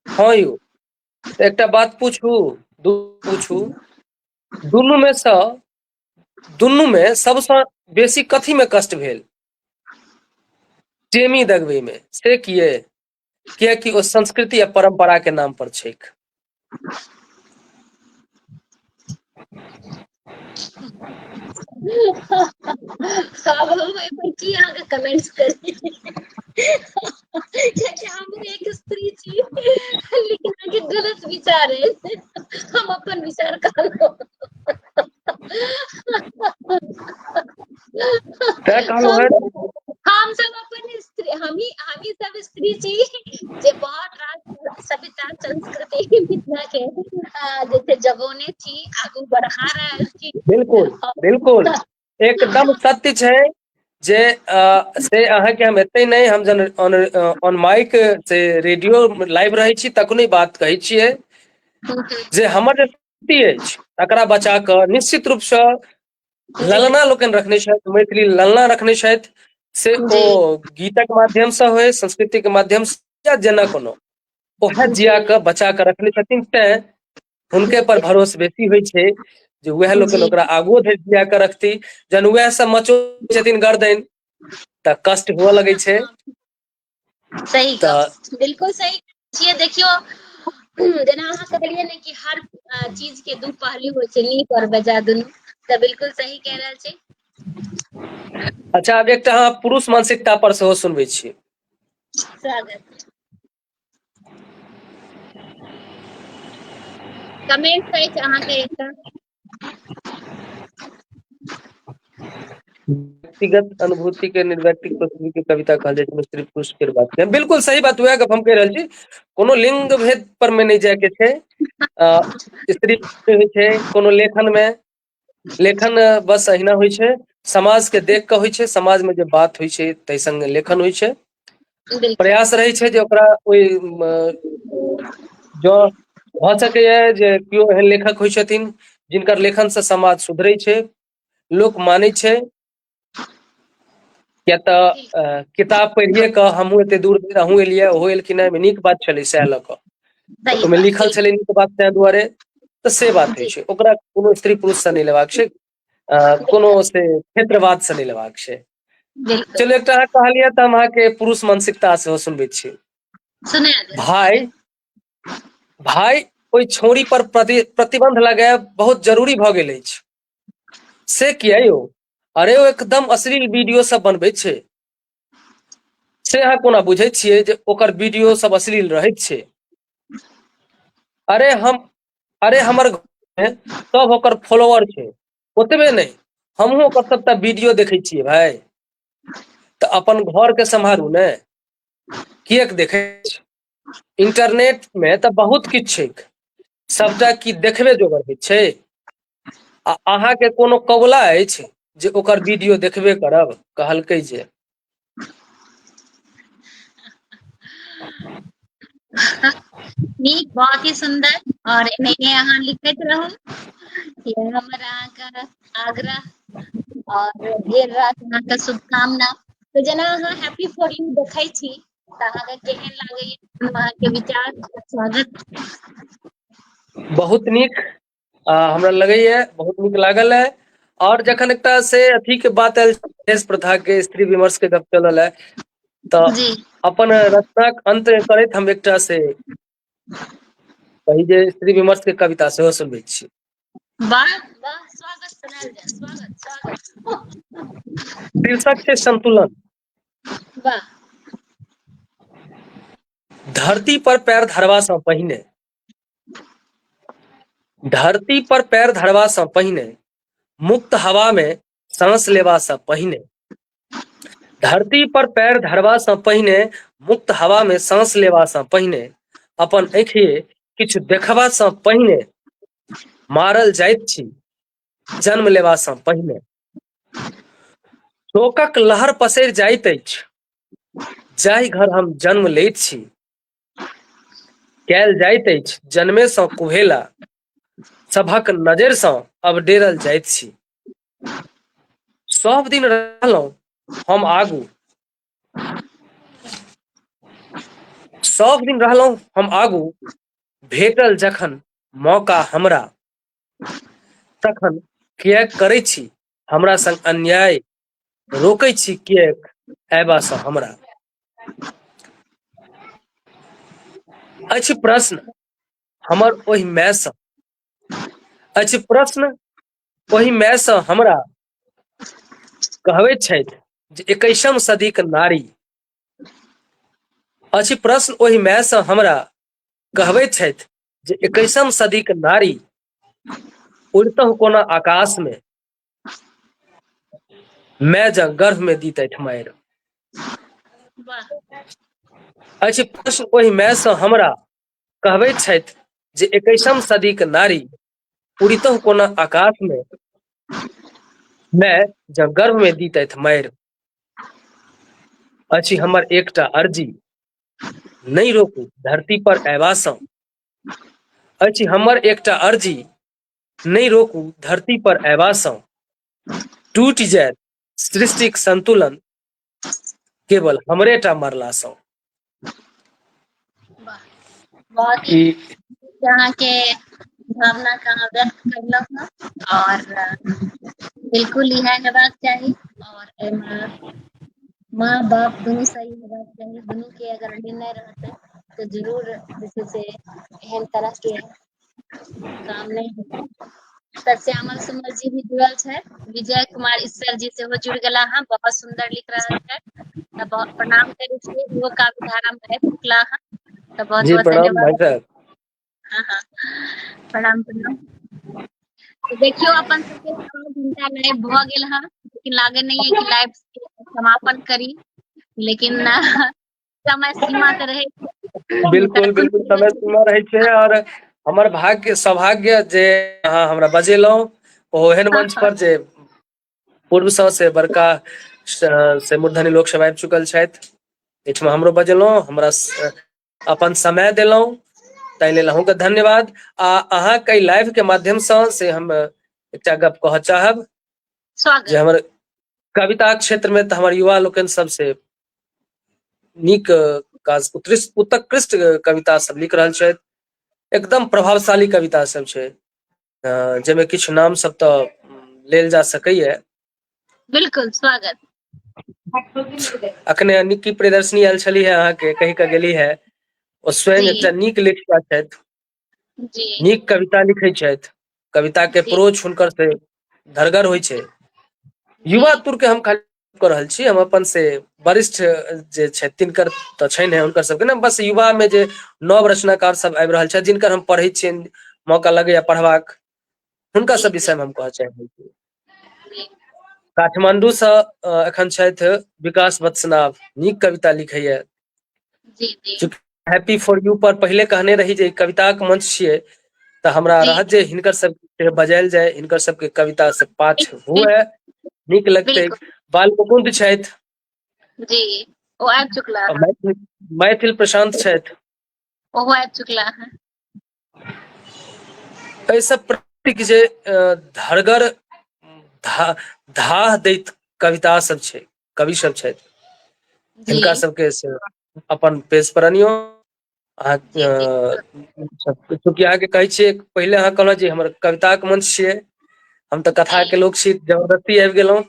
हाँ यौ, तऽ एकटा बात पूछू, दुनू में सबसँ बेसी कथी में कष्ट भेल? टेमी दगबै में। से कियाकि ओ संस्कृति आ परंपरा के नाम पर छैक। अब हम एहि पर की अहाँके कमेंट्स करी? कियाकि हम एक स्त्री छी, लेकिन अहाँके गलत विचार है। हम अपन विचार कहलहुँ। तैं कहलहुँ है। हम सब अपन स्त्री, हमी सब स्त्री छी जे बहुत रास सभ्यता संस्कृति मिथिला के जैसे जगोने छी, आगू बढ़ा रहल छी। बिल्कुल एकदम सत्य छै जे से अहाँके हम एते नहीं, हम जन ऑन माइक से रेडियो लाइव रहै छी तखने बात कहै छियै जे हमर जे संस्कृति अछि तकरा बचा कऽ निश्चित रूपसँ ललना लोकनि रखने छथि, मैथिली ललना रखने छथि। से ओ जी गीतक माध्यमसँ होय, संस्कृतिक माध्यमसँ, या जेना कोनो ओहे जिया कऽ बचा कऽ रखने छथिन। तें हुनके पर भरोस बेसी होइ छै जे वएह लोकनि जी ओकरा आगुओ धरि जिया कऽ रखती। जहन वएह सब मचोबै छथिन गर्दनि तऽ कष्ट हुअ लगै छै। सही तऽ गप, बिल्कुल सही छियै। देखियौ जेना अहाँ कहलियै ने कि हर चीज के दू पहलू होइ छै, नीक और बेजाय दुनू, तऽ बिल्कुल सही कह रहल छी। अच्छा, आब एकटा अहाँ पुरुष मानसिकता पर सेहो सुनबै छी। स्वागत। कमेंट अछि अहाँके एकटा। व्यक्तिगत अनुभूति के निर्व्यक्तिक पृथ्वी के कविता कहल जाइ छै, स्त्री पुरुष के बात छै। बिल्कुल सही बात, वएह गप हम कहि रहल छी। कोनो लिंग भेद पर में नहीं जाय के छै। स्त्री होइ छै कोनो लेखन में, लेखन बस अहिना होइ छै, समाज के देख कऽ होइ छै। समाज में जे बात होइ छै ताहि संगे लेखन होइ छै। बिल्कुल प्रयास रहै छै जे ओकरा ओहि जँ भऽ सकैए जे केओ एहन लेखक होइ छथिन जिनकर लेखन से समाज सुधरै छै, लोक मानै छै। किया तऽ किताब पढ़िए कऽ हमहूँ एते दूर अहूँ एलियै, ओहो एलखिन हेँ, नीक बात छलै सएह लऽ कऽ। सही ओहिमे बात, लिखल छलै नीक बात, ताहि दुआरे तऽ से बात होइ जी छै। ओकरा कोनो स्त्री पुरुषसँ नहि लेबाक छै, कोनो से क्षेत्रवाद से नहि लेबाक छै। बिल्कुल चलू, एकटा अहाँ कहलियै तऽ हम अहाँके पुरुष मानसिकता सेहो सुनबै छी। सुना दे। भाई ओहि छोरी पर प्रतिबंध लगायब बहुत जरूरी भऽ गेल अछि। से किया यौ? अरे ओ एकदम अश्लील वीडियो सब बनबैत छै। से अहाँ कोना बुझै छियै जे ओकर वीडियो सब अश्लील रहैत छै? अरे हमर घर में सब ओकर फॉलोअर छै। ओतबे नहि, हमहूँ ओकर सबटा वीडियो देखै छियै भाय। तऽ अपन घर के सम्हारू ने, किएक देखै छी? इंटरनेट में तऽ बहुत किछु छैक, सबटा की देखबे जोगर होइ छै? आ अहाँके कोनो कबुला अछि जे ओकर वीडियो देखबे करब? कहलकै जे नीक, बहुत ही सुंदर। और एनाहिए अहाँ लिखैत रहू, ये हमर अहाँके आग्रह और ढेर रात अहाँके शुभकामना। तऽ जेना अहाँ हैप्पी फॉर यू देखै छी तऽ अहाँके केहन लागैया? अहाँके विचार, स्वागत। बहुत नीक, हमरा लगैए बहुत नीक लागल है। और जखन एकटा से अथी के बात आयल, दहेज प्रथा के, स्त्री विमर्श के गप चलल है, तऽ जी अपन रचनाक अंत करैत हम एकटा से कही जे स्त्री विमर्श के कविता सेहो सुनबै छी। वाह वाह, स्वागत, सुनायल जाय, स्वागत स्वागत। शीर्षक छै संतुलन। वाह। धरती पर पैर धरबासँ पहिने, धरती पर पैर धरबासँ पहिने, मुक्त हवा में सांस लेबासँ पहिने, धरती पर पैर धरबासँ पहिने, मुक्त हवा में सांस लेबासँ पहिने, अपन आँखिए किछु देखबा सँ पहिने मारल जाइत छी जन्म लेबा सँ पहिने। शोकक लहर पसरि जाइत अछि जाहि घर हम जन्म लैत छी। कयल जाइत अछि जन्मे सँ कुहेला सभक नजरि सँ अब डेरल जाइत छी। सब दिन रहलहुँ हम आगू, सब दिन रहलहुँ हम आगू, भेटल जखन मौका हमरा तखन किएक करै छी हमरा संग अन्याय, रोकै छी किएक अयबा सँ हमरा। अछि प्रश्न हमर ओहि माय सँ, अछि प्रश्न ओहि माय सँ हमरा कहबैत छथि जे 21वीं सदीक नारी। अछि प्रश्न ओहि माय सँ हमरा कहबैत छथि जे 21वीं सदीक नारी उड़तहु कोना आकाश में, माय जँ गर्भ में दीतथि मारि। वाह। अछि प्रश्न ओहि माय सँ हमरा कहबैत छथि जे 21वीं सदीक नारी उड़ितहु कोना आकाश में, माय जँ गर्भ में दीतथि मारि। अछि हमर एकटा अर्जी नहि रोकू धरती पर अयबा सँ, अछि हमर एकटा अर्जी नहि रोकू धरती पर अयबा सँ। टूटि जायत सृष्टिक संतुलन केवल हमरे टा मरला सँ। वाह, बहुत ई यहाँ के भावना का व्यक्त करलक हँ और बिल्कुल इहे हेबाक चाही। और एहिमे माँ बाप दुनू सही हेबाक चाही, दुनू के अगर निर्णय रहतै तो जरूर जे छै से एहन तरह के काम नहीं हेतै। तऽ श्यामल सुमन जी भी जुड़ल छै, विजय कुमार ईश्वर जी सेहो जुड़ गेला हँ, बहुत सुंदर लिख रहल छै। तऽ बहुत प्रणाम करै छियै, इहो काव्य धारा में आबि चुकला हँ, तऽ बहुत जी बहुत प्रणाम भाई धन्यवाद। साहब। हाँ हाँ, प्रणाम प्रणाम। तो देखियो अपन सबके 6 घंटा लाइव भऽ गेल हँ, लेकिन लागे नहीं है कि लाइव समापन करी, लेकिन समय सीमा तऽ रहे बिल्कुल बिल्कुल समय सीमा रहै छै। और हमर भाग्य सौभाग्य जे अहाँ हमरा बजेलहुँ ओहो एहन मंच पर जे पूर्व सँ से बड़का से मूर्धन्य लोक सब आबि चुकल छथि। एहिठमा हमरो बजेलहुँ, हमरा अपन समय देलहुँ, ताहि लेल अहूँके धन्यवाद। आ अहाँके लाइव के माध्यम सँ से हम एकटा गप कहऽ चाहब जे स्वागत। हमर कविता क्षेत्र में तऽ हमर युवा लोकनि सबसे नीक काज उत्कृष्ट कविता सब लिख रहल छथि। एकदम प्रभावशाली कविता सब छै, जाहिमे किछु नाम सब तऽ लेल जा सकैए। बिल्कुल स्वागत। अखने निक्की प्रियदर्शनी आयल छली है, अहाँके कहि कऽ गेली है, ओ स्वयं जी एकटा नीक लेखिका छथि, जी नीक कविता लिखैत छथि, कविता के जी प्रोच हुनकर से धरगर होइ छै। जी युवा तुर के हम खाली कऽ रहल छी, हम अपन से वरिष्ठ जे छथि तिनकर तऽ छनि हुनकर सबके ने, बस युवा में जे नव रचनाकार सब आबि रहल छथि जिनकर हम पढ़ै छियनि, मौका लगैया पढ़बाक, हुनका जी सब विषय में हम कहऽ चाहै छी। जी काठमांडू सँ एखन छथि विकास वत्सनाव, नीक कविता लिखैया। जी जी हैप्पी फॉर यू पर पहिले कहने रही जे कविताक मंच छियै, तऽ हमरा जी रहत जे हिनकर सब बजायल जाय, हिनकर सबके कविता से पाठ बिल- हुए, नीक लगतै। बिल्कुल बाल मुकुंद छथि, जी ओ आबि चुकला हँ, मैथिल प्रशांत छथि। ओहो आबि चुकला हँ। एहि सब प्रकृतिक जे धरगर धाह दैत कविता सब छै, कवि सब छथि, जी हिनका सबके से अपन पेश करनियो। अहाँ जी जी चूँकि अहाँके कहै छियै, पहिले अहाँ कहलहुँ जे हमर कविताक मंच छियै, हम तऽ कथा जी के लोक छी, जबरदस्ती आबि गेलहुँ।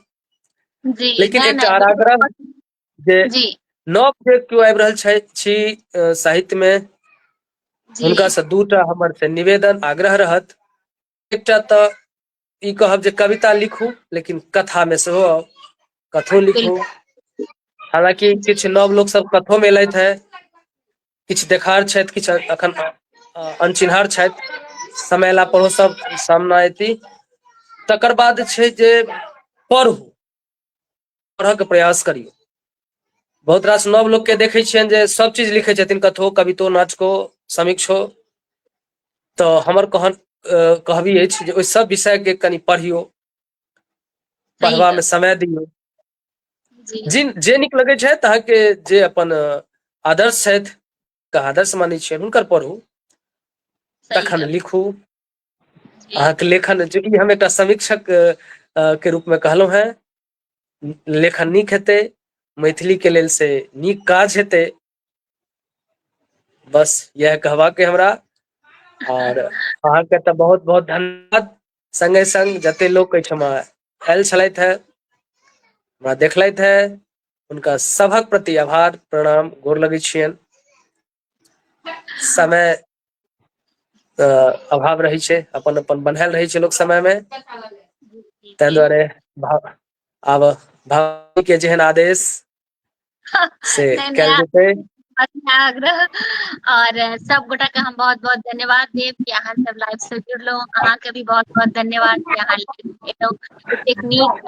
जी लेकिन नहि एकटा नहि आग्रह बिल्कुल जे जी नव जे केओ आबि रहल छथि छी साहित्य में, जी हुनका से दूटा हमर से निवेदन आग्रह रहत। एकटा तऽ ई कहब जे कविता लिखू, लेकिन कथा में सेहो आउ, कथो लिखू। बिल्कुल हालांकि जी किछु नव लोक सब कथो में एलैथ है, किछु देखार छथि, किछु अखन अनचिन्हार छथि, समय अयला पर ओ सब सामने एती। तकर बाद छै जे पढ़ू, पढ़यके प्रयास करियौ। बहुत रास नव लोकके देखै छियनि जे सब चीज लिखै छथिन, कथो कवितो नाटको, समीक्षो तो हमर कहबी अछि जे ओहि सब विषय के कनि पढ़ियो, सही पढ़बा में बात। समय दियो। जी जे नीक लगे छै अहाँके, जे अपन आदर्श छथि के आदर्श मानै छियनि हुनकर पढ़ू, सही तखन बात। लिखू। जी अहाँके लेखन, जो ई हम एकटा समीक्षक के रूप में कहलहुं हैं, लेखन नीक हेतै, मैथिली के लेल से नीक काज हेतै। बस यह कहबाक हमरा। और अहाँके तऽ बहुत बहुत धन्यवाद। संगे संग जते लोग एहिठमा आयल छलथि है, हमरा देखलथि है, हुनका सभक प्रति आभार प्रणाम गोर लगै छियनि। समय अभाव रहै छै, अपन अपन बनायल रहै छै लोक समय में, ताहि जी दुआरे आब भगवान के जेहन आदेश से नहीं नहीं, कयल जेतै। आग्रह। और सब गोटा के हम बहुत बहुत धन्यवाद देव कि अहाँ सब लाइव से जुड़लो। अहाँ के भी बहुत बहुत धन्यवाद कि अहाँ एतेक नीक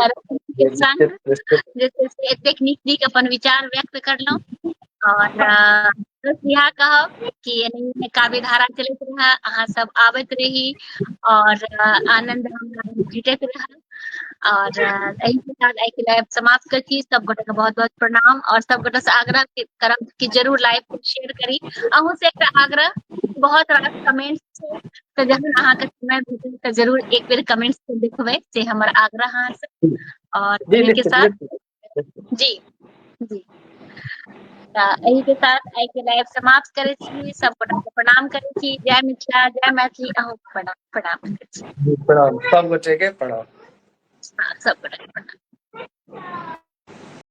के संग निश्चित निश्चित जे छै से एतेक नीक अपन विचार व्यक्त करलहुँ। और बस इएह कहब कि एनाहिए काव्य धारा चलैत रहे, अहाँ सब आबैत रही और आनंद हमरा भेटैत रहे। और एहि के साथ एहि के लाइव समाप्त करती। सब गोटे के बहुत बहुत प्रणाम, और सब गोटे से आग्रह करब कि जरूर लाइव को शेयर करी। अहूँ से एकटा आग्रह, बहुत रास कमेंट्स छै, तो जखन अहाँके समय भेटै तऽ जरूर एक बेर कमेंट्स के देखबै, से हमर आग्रह अहाँ से। और जी एहि के निश्चित साथ निश्चित। जी जी एहि के साथ एहि के लाइव समाप्त करे छी। सब गोटा के प्रणाम करे छी। जय मिथिला, जय मैथिली। अहूँ प्रणाम प्रणाम करे छी। प्रणाम, सब गोटे के प्रणाम। हाँ, सब गोटा के प्रणाम।